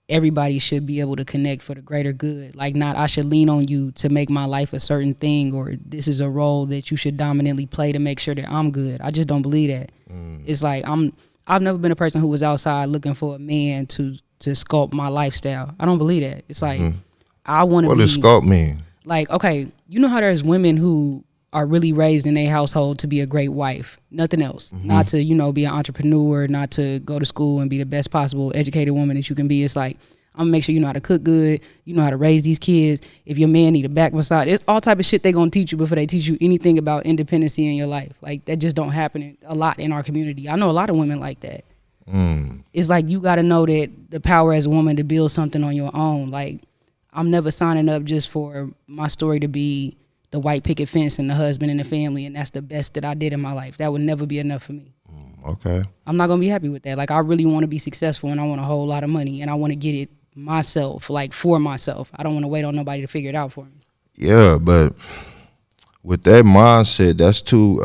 everybody should be able to connect for the greater good. Like, not I should lean on you to make my life a certain thing, or this is a role that you should dominantly play to make sure that I'm good. I just don't believe that. It's like I've never been a person who was outside looking for a man to sculpt my lifestyle. I don't believe that. It's like I want to. What does sculpt mean? Like, okay, you know how there's women who are really raised in their household to be a great wife, nothing else, not to, you know, be an entrepreneur, not to go to school and be the best possible educated woman that you can be. It's like, I'm gonna make sure you know how to cook good, you know how to raise these kids. If your man need a back massage, it's all type of shit they gonna teach you before they teach you anything about independency in your life. Like, that just don't happen a lot in our community. I know a lot of women like that. It's like, you gotta know that the power as a woman to build something on your own. Like, I'm never signing up just for my story to be the white picket fence and the husband and the family, and that's the best that I did in my life. That would never be enough for me. Okay. I'm not gonna be happy with that. Like, I really want to be successful, and I want a whole lot of money, and I want to get it myself, like, for myself. I don't want to wait on nobody to figure it out for me. Yeah, but with that mindset, that's too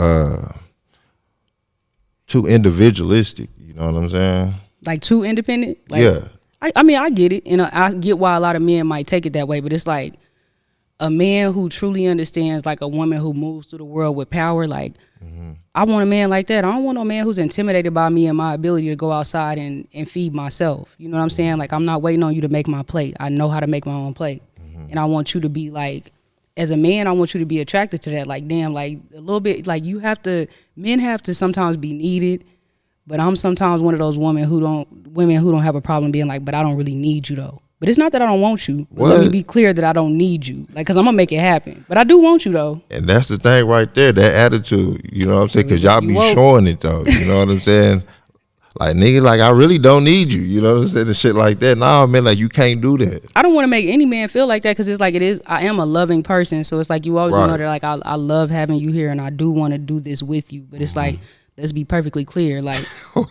individualistic. You know what I'm saying? Like, too independent. Like, yeah. I mean, I get it, and I get why a lot of men might take it that way. But it's like, a man who truly understands, like, a woman who moves through the world with power. Like, I want a man like that. I don't want no man who's intimidated by me and my ability to go outside and feed myself. You know what I'm saying? Like, I'm not waiting on you to make my plate. I know how to make my own plate. And I want you to be like, as a man, I want you to be attracted to that. Like, damn, like, a little bit, like, men have to sometimes be needed. But I'm sometimes one of those women who don't have a problem being like, but I don't really need you though. But it's not that I don't want you. But let me be clear that I don't need you. Like, because I'm going to make it happen. But I do want you, though. And that's the thing right there, that attitude. You know what I'm saying? Because y'all be showing it, though. You know what I'm saying? Like, nigga, like, I really don't need you. You know what I'm saying? And shit like that. Nah, man, like, you can't do that. I don't want to make any man feel like that, because it's like, I am a loving person. So it's like, you always know that, like, I love having you here and I do want to do this with you. But it's like, let's be perfectly clear. Like,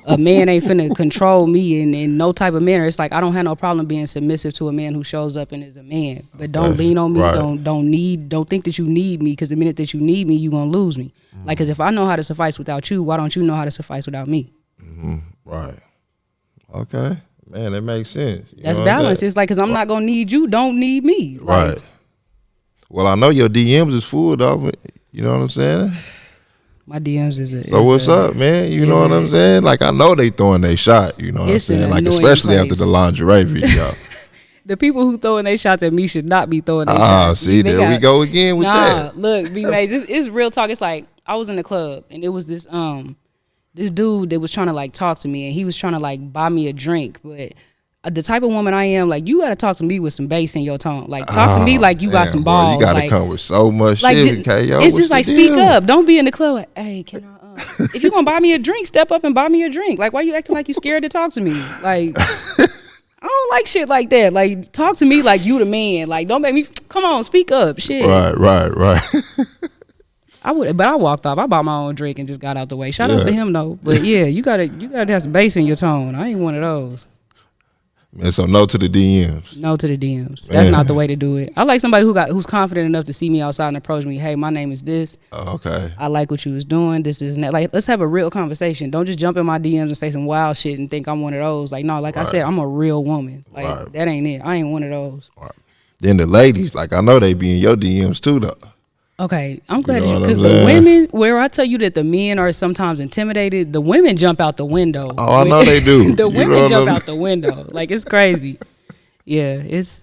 a man ain't finna control me in no type of manner. It's like, I don't have no problem being submissive to a man who shows up and is a man. But don't lean on me. Don't think that you need me, because the minute that you need me, you gonna lose me. Like, because if I know how to suffice without you, why don't you know how to suffice without me? Right. Okay. Man, that makes sense. That's balance. It's like, because I'm not gonna need you, don't need me. Like, right. Well, I know your DMs is full, though. You know what I'm saying? My DMs is so what's up, man? You know what I'm saying? Like, I know they throwing their shot. You know what I'm saying? Like, especially after the lingerie video. The people who throwing their shots at me should not be throwing their shots. See, there we go again with that. Look, B-Maze, it's real talk. It's like, I was in the club, and it was this dude that was trying to, like, talk to me, and he was trying to, like, buy me a drink. But the type of woman I am, like, you got to talk to me with some bass in your tone. Like, talk to me like you got some balls. You got to like, come with so much like, shit, okay? Yo, it's just like, speak up. Don't be in the club like, hey, can I... if you're going to buy me a drink, step up and buy me a drink. Like, why you acting like you scared to talk to me? Like, I don't like shit like that. Like, talk to me like you the man. Like, don't make me... Come on, speak up. Shit. Right. But I walked off. I bought my own drink and just got out the way. Shout out to him, though. But, yeah, you gotta have some bass in your tone. I ain't one of those. Man, so no to the DMs. No to the DMs. That's not the way to do it. I like somebody who's confident enough to see me outside and approach me. Hey, my name is this. Oh, okay. I like what you was doing. This and that. Like, let's have a real conversation. Don't just jump in my DMs and say some wild shit and think I'm one of those. Like, no, like I said, I'm a real woman. Like, that ain't it. I ain't one of those. Then the ladies, like, I know they be in your DMs too, though. Okay, I'm glad because the women, where I tell you that the men are sometimes intimidated, the women jump out the window. Oh, I know they do. The women jump out the window. Like, it's crazy. Yeah, it's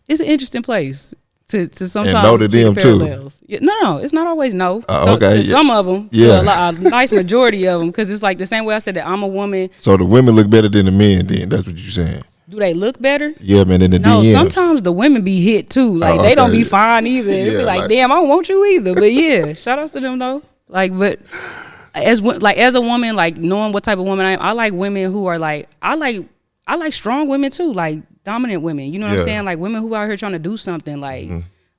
an interesting place to sometimes and know to them parallels. Yeah, no, it's not always no. Okay, some of them, a nice majority of them, because it's like the same way I said that I'm a woman. So the women look better than the men. Then that's what you're saying. Do they look better? Yeah, man, in the no, DMs. Sometimes the women be hit too. Like, they don't be fine either. They be like, damn, I don't want you either. But yeah, shout outs to them though. Like, but as a woman, like, knowing what type of woman I am, I like women who are like, I like strong women too, like dominant women. You know what I'm saying? Like, women who out here trying to do something. Like,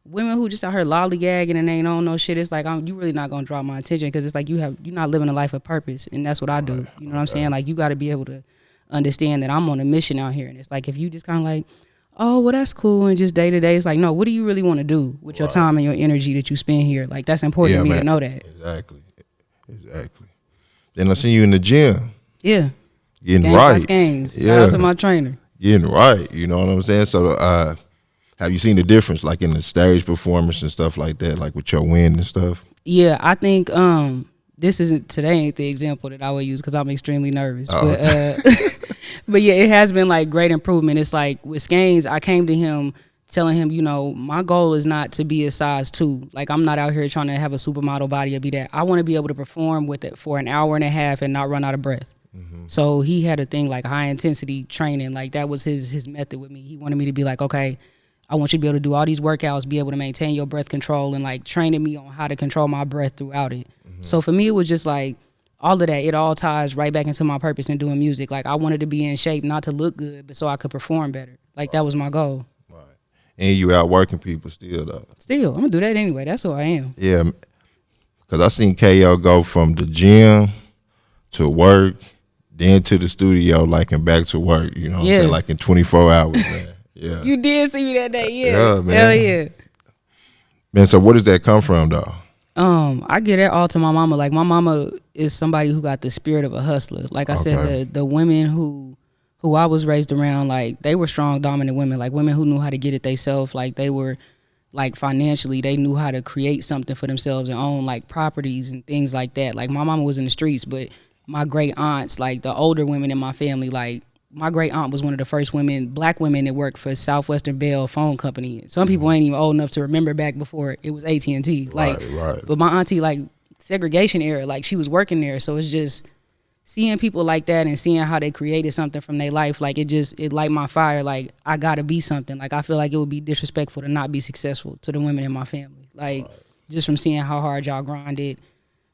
women who just out here lollygagging and ain't on no shit. It's like, you really not gonna draw my attention, because it's like you're not living a life of purpose, and that's what I do. You know what I'm saying? Like, you got to be able to understand that I'm on a mission out here. And it's like, if you just kind of like, oh, well, that's cool, and just day to day, it's like, no, what do you really want to do with your time and your energy that you spend here? Like, that's important to me to know that. Exactly. Then I see you in the gym. Yeah. Getting right. Shout out to my trainer. Getting right. You know what I'm saying? So have you seen the difference, like, in the stage performance and stuff like that, like with your win and stuff? Yeah, I think today ain't the example that I would use, because I'm extremely nervous. But yeah, it has been like great improvement. It's like with Skanes, I came to him telling him, you know, my goal is not to be a size 2. Like, I'm not out here trying to have a supermodel body or be that. I want to be able to perform with it for an hour and a half and not run out of breath. So he had a thing like high intensity training. Like, that was his method with me. He wanted me to be like, okay, I want you to be able to do all these workouts, be able to maintain your breath control, and like training me on how to control my breath throughout it. So for me, it was just like all of that. It all ties right back into my purpose in doing music. Like, I wanted to be in shape, not to look good, but so I could perform better. Like, that was my goal. Right. And you out working people still, though. Still, I'm going to do that anyway. That's who I am. Yeah, because I seen KO go from the gym to work, then to the studio, like, and back to work, you know what I'm saying? Like, in 24 hours, man. Yeah. You did see me that day, Yeah, man. Hell yeah. Man, so where does that come from, though? I get that all to my mama. Like, my mama is somebody who got the spirit of a hustler. Like I said, the women who I was raised around, like, they were strong, dominant women. Like, women who knew how to get it themselves. Like, they were, like, financially, they knew how to create something for themselves and own, like, properties and things like that. Like, my mama was in the streets, but my great aunts, like, the older women in my family, like, my great aunt was one of the first black women that worked for Southwestern Bell Phone Company. Some people ain't even old enough to remember back before it was AT&T. Like, right. But my auntie, like, segregation era, like, she was working there. So it's just seeing people like that and seeing how they created something from their life. Like, it light my fire. Like, I gotta be something. Like, I feel like it would be disrespectful to not be successful to the women in my family. Like, just from seeing how hard y'all grinded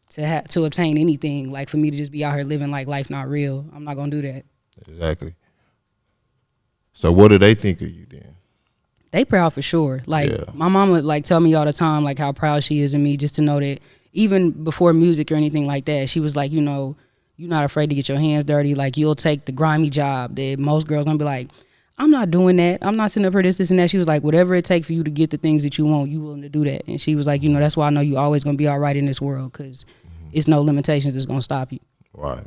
to obtain anything. Like, for me to just be out here living like life not real, I'm not gonna do that. Exactly. So what do they think of you then? They proud for sure. Like, my mama would, like, tell me all the time, like, how proud she is of me, just to know that even before music or anything like that, she was like, you know, you're not afraid to get your hands dirty. Like, you'll take the grimy job that most girls gonna be like, I'm not doing that. I'm not sitting up for this and that. She was like, whatever it takes for you to get the things that you want, you willing to do that. And she was like, you know, that's why I know you always gonna be all right in this world, because it's no limitations that's gonna stop you. Right.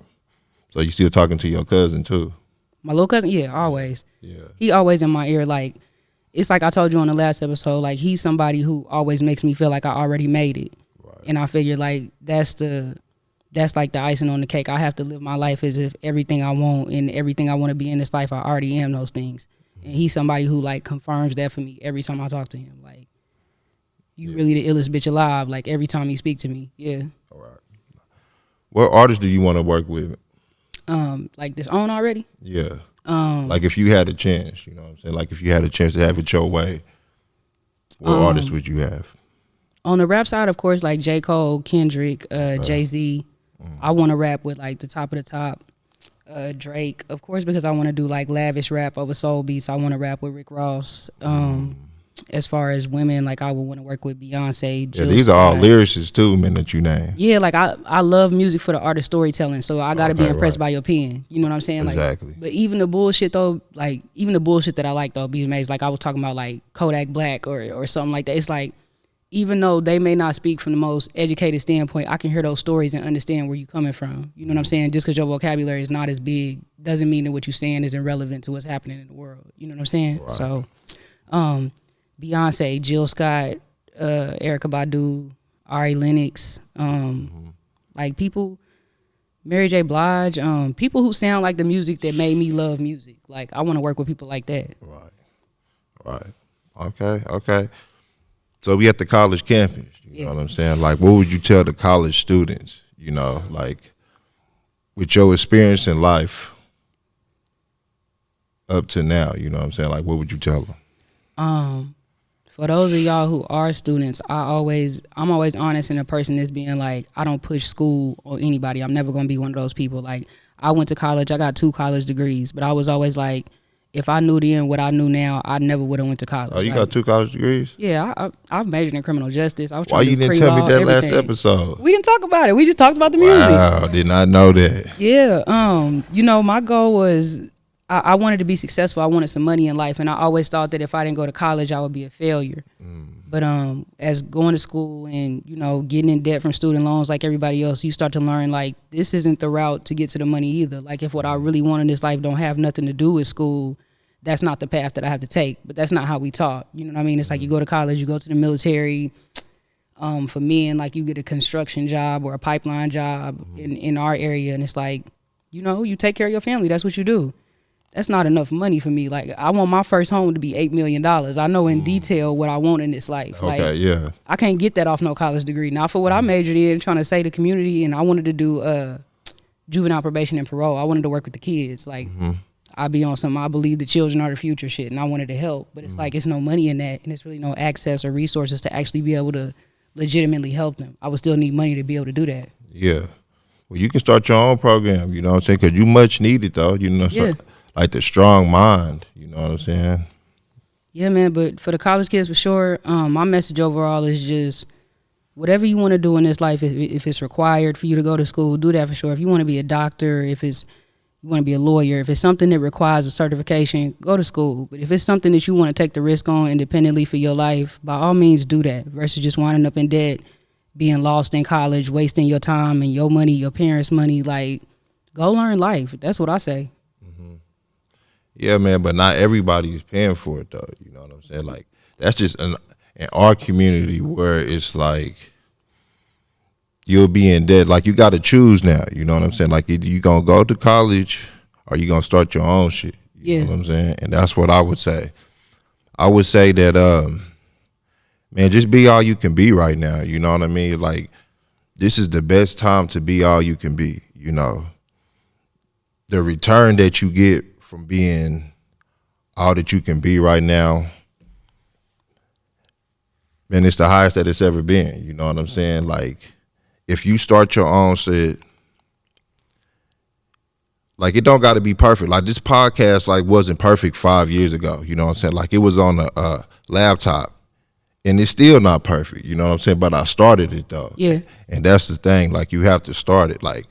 So you still talking to your cousin too? My little cousin, yeah, always. Yeah. He always in my ear. Like, it's like I told you on the last episode, like, he's somebody who always makes me feel like I already made it. Right. And I figure, like, that's like the icing on the cake. I have to live my life as if everything I want and everything I want to be in this life, I already am those things. And he's somebody who, like, confirms that for me every time I talk to him. Like, you really the illest bitch alive, like, every time he speak to me. Yeah. All right. What artists do you want to work with? Like, this on already? Yeah. Like, if you had a chance, you know what I'm saying? Like, if you had a chance to have it your way, what artists would you have? On the rap side, of course, like J. Cole, Kendrick, Jay-Z. I want to rap with, like, the top of the top. Drake, of course, because I want to do, like, lavish rap over soul beats. I want to rap with Rick Ross. As far as women, like, I would want to work with Beyonce, Jill these are all Scott. lyricists too, man, that you name. Yeah, like, I love music for the art of storytelling, so I got to be impressed by your pen. You know what I'm saying? Exactly. Like, but even the bullshit, though, like, even the bullshit that I like, though, be amazing. Like, I was talking about, like, Kodak Black or something like that. It's like, even though they may not speak from the most educated standpoint, I can hear those stories and understand where you're coming from. You know what I'm saying? Just because your vocabulary is not as big doesn't mean that what you're saying is irrelevant to what's happening in the world. You know what I'm saying? Right. So, Beyonce, Jill Scott, Erykah Badu, Ari Lennox, like, people, Mary J. Blige, people who sound like the music that made me love music. Like, I want to work with people like that. Right. Okay. So we at the college campus, you know what I'm saying? Like, what would you tell the college students, you know, like, with your experience in life up to now, you know what I'm saying? Like, what would you tell them? For those of y'all who are students, I'm always honest in a person that's being like, I don't push school or anybody. I'm never going to be one of those people. Like, I went to college. I got 2 college degrees, but I was always like, if I knew then what I knew now, I never would have went to college. Oh, you got 2 college degrees? Yeah, I've majored in criminal justice. I was Why trying to you do didn't tell me pre-law, that last everything. episode? We didn't talk about it. We just talked about the music. Wow, did not know that. Yeah, you know, my goal was I wanted to be successful. I wanted some money in life, and I always thought that if I didn't go to college, I would be a failure. But as going to school and, you know, getting in debt from student loans like everybody else, you start to learn, like, this isn't the route to get to the money either. Like, if what I really want in this life don't have nothing to do with school, that's not the path that I have to take. But that's not how we taught. You know what I mean? It's like you go to college, you go to the military. For men, like, you get a construction job or a pipeline job in our area, and it's like, you know, you take care of your family. That's what you do. that's not enough money for me. Like, I want my first home to be $8 million. I know in detail what I want in this life. Okay, like, I can't get that off no college degree. Now, for what I majored in, trying to save the community, and I wanted to do juvenile probation and parole. I wanted to work with the kids. Like, I be on some, I believe the children are the future shit, and I wanted to help. But it's like, it's no money in that, and it's really no access or resources to actually be able to legitimately help them. I would still need money to be able to do that. Yeah. Well, you can start your own program, you know what I'm saying? Because you much needed, though, you know. So, like the strong mind, you know what I'm saying? Yeah, man, but for the college kids, for sure, my message overall is just whatever you want to do in this life, if it's required for you to go to school, do that for sure. If you want to be a doctor, if you want to be a lawyer, if it's something that requires a certification, go to school. But if it's something that you want to take the risk on independently for your life, by all means do that versus just winding up in debt, being lost in college, wasting your time and your money, your parents' money. Like, go learn life. That's what I say. Yeah, man, but not everybody is paying for it, though. You know what I'm saying? Like, that's just in our community where it's like you'll be in debt. Like, you got to choose now. You know what I'm saying? Like, either you going to go to college or you going to start your own shit. You know what I'm saying? And that's what I would say. I would say that, man, just be all you can be right now. You know what I mean? Like, this is the best time to be all you can be, you know. The return that you get from being all that you can be right now, man, it's the highest that it's ever been. You know what I'm saying? Like, if you start your own shit, like, it don't got to be perfect. Like, this podcast, like, wasn't perfect 5 years ago. You know what I'm saying? Like, it was on a laptop, and it's still not perfect. You know what I'm saying? But I started it, though. Yeah. And that's the thing. Like, you have to start it. Like,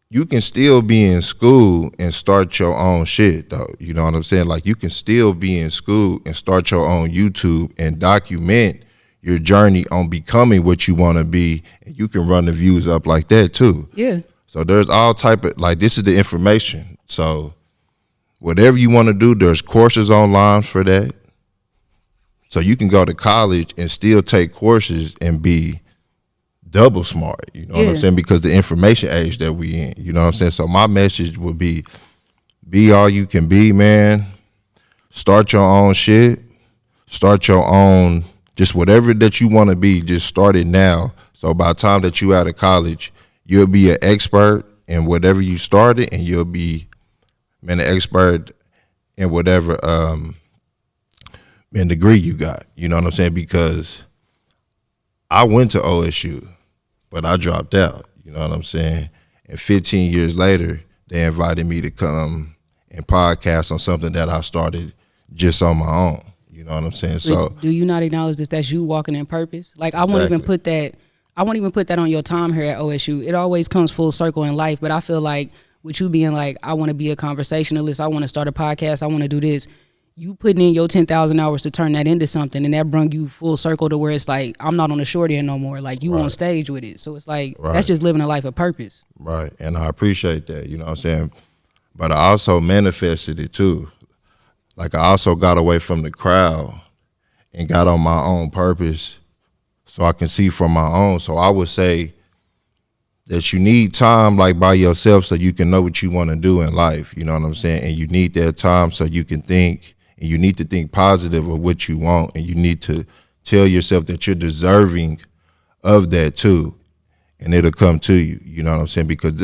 you can still be in school and start your own shit, though. You know what I'm saying? Like, you can still be in school and start your own YouTube and document your journey on becoming what you want to be, and you can run the views up like that, too. Yeah. So there's all type of, like, this is the information. So whatever you want to do, there's courses online for that. So you can go to college and still take courses and be double smart, you know what I'm saying? Because the information age that we in, you know what I'm saying? So my message would be all you can be, man. Start your own shit. Start your own, just whatever that you want to be, just start it now. So by the time that you out of college, you'll be an expert in whatever you started, and you'll be, man, an expert in whatever degree you got. You know what I'm saying? Because I went to OSU, but I dropped out, you know what I'm saying? And 15 years later, they invited me to come and podcast on something that I started just on my own, you know what I'm saying? So do you not acknowledge that's you walking in purpose? Like, I won't even put that on your time here at OSU. It always comes full circle in life, but I feel like with you being like, I want to be a conversationalist, I want to start a podcast, I want to do this, you putting in your 10,000 hours to turn that into something, and that brung you full circle to where it's like, I'm not on the short end no more. Like, you on stage with it. So it's like, that's just living a life of purpose. Right. And I appreciate that, you know what I'm saying? But I also manifested it too. Like, I also got away from the crowd and got on my own purpose so I can see from my own. So I would say that you need time, like, by yourself so you can know what you want to do in life, you know what I'm saying? And you need that time so you can think. And you need to think positive of what you want, and you need to tell yourself that you're deserving of that too, and it'll come to you. You know what I'm saying? Because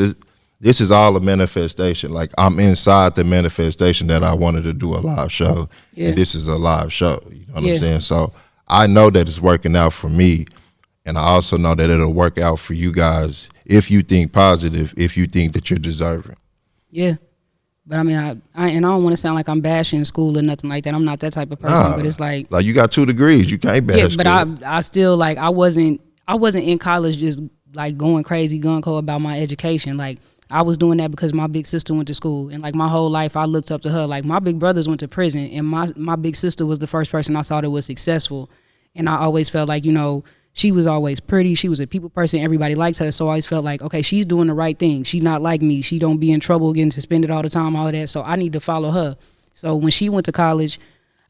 this is all a manifestation. Like, I'm inside the manifestation that I wanted to do a live show, and this is a live show. You know what I'm saying? So I know that it's working out for me, and I also know that it'll work out for you guys if you think positive, if you think that you're deserving. Yeah. But I mean, I don't want to sound like I'm bashing school or nothing like that. I'm not that type of person. But it's like you got 2 degrees, you can't bash. Yeah, but I still, like, I wasn't in college just like going crazy, gung ho about my education. Like, I was doing that because my big sister went to school, and like my whole life I looked up to her. Like, my big brothers went to prison, and my big sister was the first person I saw that was successful, and I always felt like, you know, she was always pretty. She was a people person. Everybody liked her. So I always felt like, okay, she's doing the right thing. She's not like me. She don't be in trouble getting suspended all the time, all of that. So I need to follow her. So when she went to college,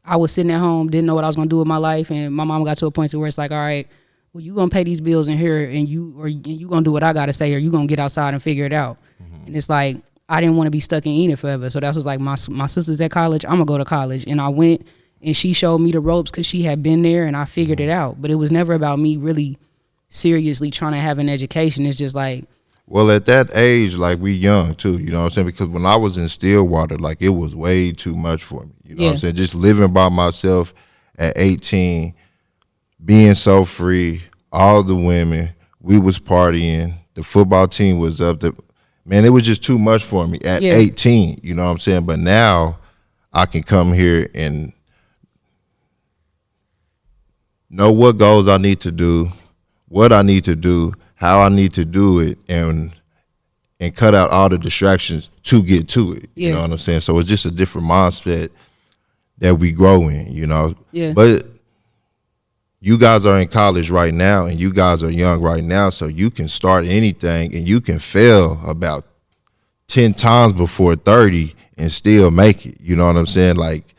I was sitting at home, didn't know what I was going to do with my life. And my mom got to a point to where it's like, all right, well, you going to pay these bills in here, and you going to do what I got to say, or you going to get outside and figure it out. Mm-hmm. And it's like, I didn't want to be stuck in Enid forever. So that was like my sister's at college. I'm gonna go to college, and I went, and she showed me the ropes because she had been there, and I figured it out. But it was never about me really seriously trying to have an education. It's just like, well, at that age, like, we young too, you know what I'm saying? Because when I was in Stillwater, like, it was way too much for me. You know what I'm saying? Just living by myself at 18, being so free, all the women, we was partying, the football team was up. Man, it was just too much for me at 18, you know what I'm saying? But now I can come here and know what goals I need to do, what I need to do, how I need to do it, and cut out all the distractions to get to it. You know what I'm saying? So it's just a different mindset that we grow in, you know? Yeah. But you guys are in college right now, and you guys are young right now, so you can start anything, and you can fail about 10 times before 30 and still make it. You know what I'm saying? Like,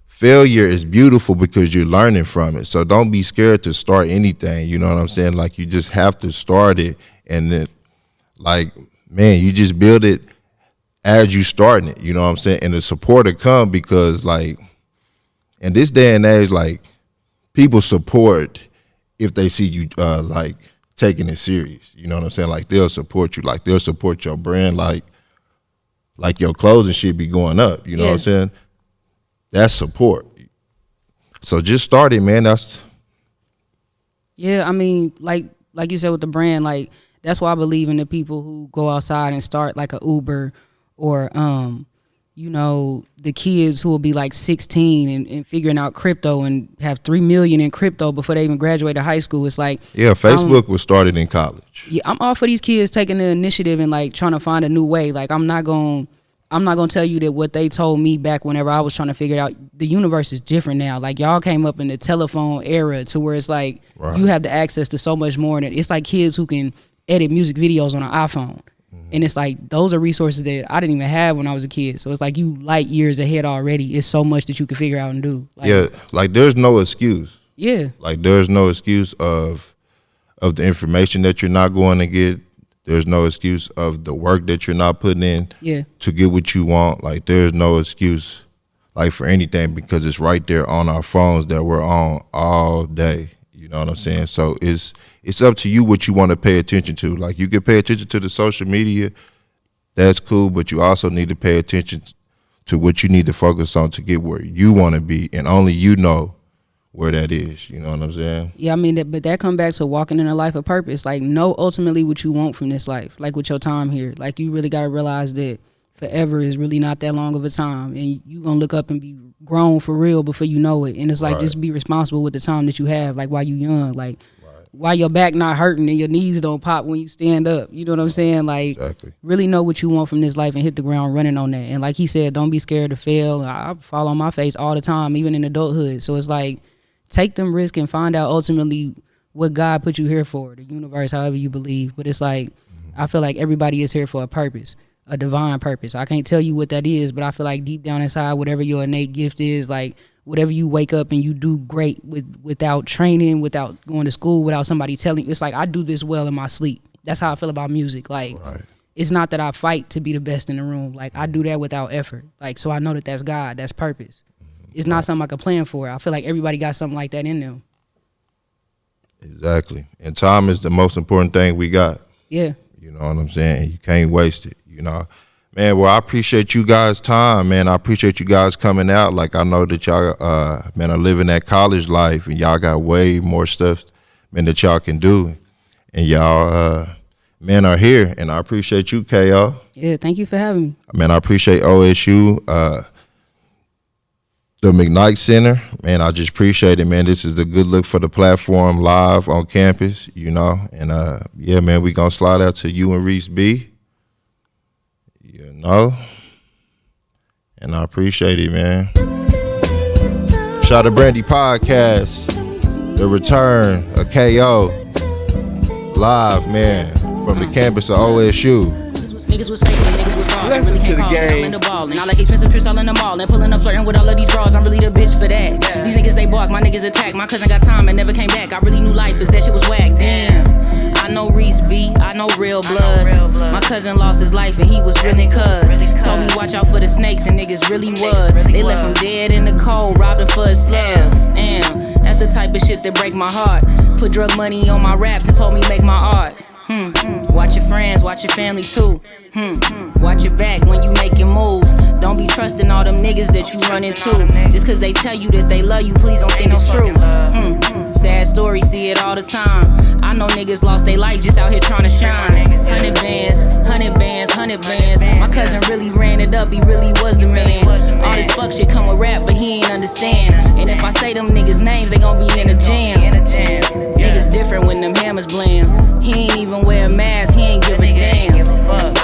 failure is beautiful because you're learning from it. So don't be scared to start anything. You know what I'm saying? Like, you just have to start it, and then, like, man, you just build it as you starting it. You know what I'm saying? And the support will come because, like, in this day and age, like, people support if they see you like taking it serious. You know what I'm saying? Like, they'll support you. Like, they'll support your brand. Like your clothing should be going up. You know what I'm saying? That's support. So just start it, man. Yeah, I mean, like you said with the brand, like, that's why I believe in the people who go outside and start like a Uber, or you know, the kids who will be like 16 and figuring out crypto and have 3 million in crypto before they even graduated high school. It's like, Facebook was started in college. Yeah, I'm all for these kids taking the initiative and like trying to find a new way. Like, I'm not gonna tell you that what they told me back whenever I was trying to figure it out. The universe is different now. Like, y'all came up in the telephone era to where it's like you have the access to so much more. And it's like kids who can edit music videos on an iPhone. And it's like, those are resources that I didn't even have when I was a kid. So it's like, you light years ahead already. It's so much that you can figure out and do. Like, like, there's no excuse. Yeah. Like, there's no excuse of the information that you're not going to get. There's no excuse of the work that you're not putting in to get what you want. Like, there's no excuse, like, for anything, because it's right there on our phones that we're on all day. You know what I'm saying? So it's up to you what you want to pay attention to. Like, you can pay attention to the social media, that's cool, but you also need to pay attention to what you need to focus on to get where you want to be, and only you know where that is. You know what I'm saying? Yeah, I mean, but that come back to walking in a life of purpose. Like, know ultimately what you want from this life, like with your time here. Like, you really got to realize that forever is really not that long of a time, and you're going to look up and be grown for real before you know it. And it's like, just be responsible with the time that you have, like, while you young, like, while your back not hurting and your knees don't pop when you stand up. You know what I'm saying? Like, really know what you want from this life and hit the ground running on that. And like he said, don't be scared to fail. I fall on my face all the time, even in adulthood. So it's like, take them risks and find out ultimately what God put you here for, the universe, however you believe. But it's like, I feel like everybody is here for a purpose, a divine purpose. I can't tell you what that is, but I feel like deep down inside, whatever your innate gift is, like, whatever you wake up and you do great without training, without going to school, without somebody telling you. It's like, I do this well in my sleep. That's how I feel about music. Like, it's not that I fight to be the best in the room. Like, I do that without effort. Like, so I know that that's God, that's purpose. It's not something I can plan for. I feel like everybody got something like that in them. Exactly. And time is the most important thing we got. Yeah. You know what I'm saying? You can't waste it, you know. Man, well, I appreciate you guys' time, man. I appreciate you guys coming out. Like, I know that y'all, man, are living that college life, and y'all got way more stuff, man, that y'all can do. And y'all, man, are here, and I appreciate you, KO. Yeah, thank you for having me. Man, I appreciate OSU, the McKnight Center. Man, I just appreciate it, man. This is a good look for the platform live on campus, you know. And, yeah, man, we going to slide out to you and Reeze B. You know, and I appreciate it, man. Shot of Brandy Podcast, the return of KO, live, man, from the campus of OSU. Niggas was fake, niggas was falling. Really can't call it. I'm in the ball. And I like expensive trips all in the mall. And pulling up, flirting with all of these bras. I'm really the bitch for that. These niggas, they bark. My niggas attack. My cousin got time and never came back. I really knew life is that shit was whack. Damn. I know Reeze B, I know real bloods. My cousin lost his life and he was really cuz. Told me watch out for the snakes and niggas really was. They left him dead in the cold, robbed him for his slugs. Damn, that's the type of shit that break my heart. Put drug money on my raps and told me make my art. Watch your friends, watch your family too. Watch your back when you make your moves. Don't be trusting all them niggas that you run into. Just cause they tell you that they love you, please don't think it's true. Sad story, see it all the time. I know niggas lost their life just out here trying to shine. 100 bands, 100 bands, 100 bands. My cousin really ran it up, he really was the man. All this fuck shit come with rap, but he ain't understand. And if I say them niggas' names, they gon' be in a jam. Niggas different when them hammers blam. He ain't even wear a mask, he ain't give a damn.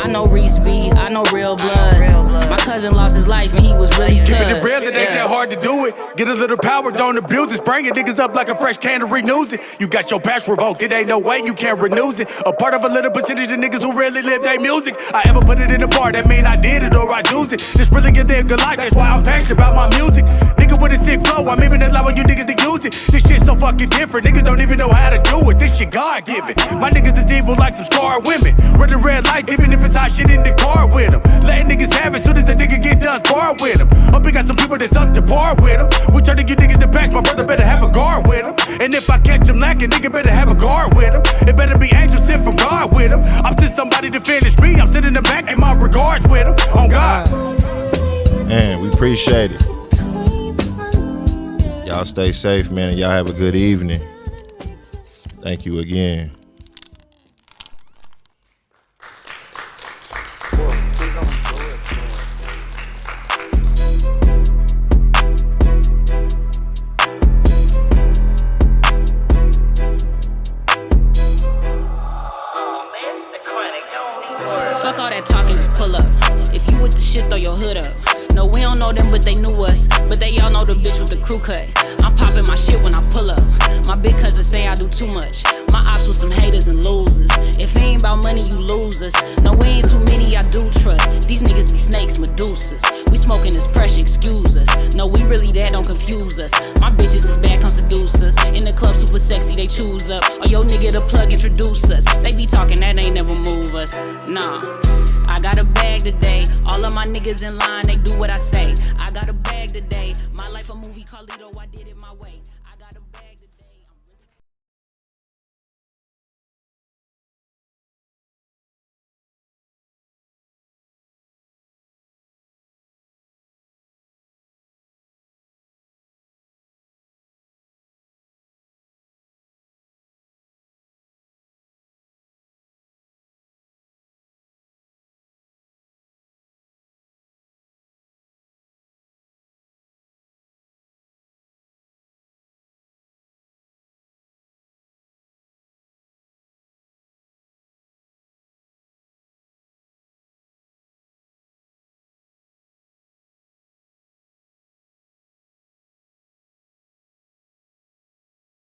I know Reeze B, I know real bloods. My cousin lost his life and he was really cuz. Keeping it real, it ain't that hard to do it. Get a little power, don't abuse it. Bringing niggas up like a fresh can to renew it. You got your past revoked, it ain't no way you can renew it. A part of a little percentage of niggas who really live their music. I ever put it in a bar, that mean I did it or I do it. This really get their good life, that's why I'm passionate about my music. Nigga with a sick flow, I'm even allowing you niggas to use it. This shit so fucking different, niggas don't even know how to do it. This shit God given. My niggas is evil like some scarred women. Running red lights, even if it's hot shit in the car with them. Letting niggas have it, soon as the nigga get done sparring with him. Hope we got some people that's up to par with him. We turning you niggas to backs, my brother better have a guard with him. And if I catch him lacking, nigga better have a guard with him. It better be angels sent from God with him. I'm sending somebody to finish me, I'm sitting in the back in my regards with him. On God. Man, we appreciate it. Y'all stay safe, man, and y'all have a good evening. Thank you again. Fuck all that talking, just pull up. If you with the shit, throw your hood up. No, we don't know them, but they knew us. But they all know the bitch with the crew cut. I'm popping my shit when I pull up. My big cousin say I do too much. My ops with some haters and losers. If it ain't about money, you losers. No, we ain't too many, I do trust. These niggas be snakes, Medusas. We smoking this pressure, excuse us. No, we really that, don't confuse us. My bitches is bad, come seduce us. In the club, super sexy, they choose up. Or yo nigga the plug, introduce us. They be talking, that ain't never move us. Nah. I got a bag today. All of my niggas in line, they do what I say. I got a bag today. My life a movie, Carlito, I did it my way.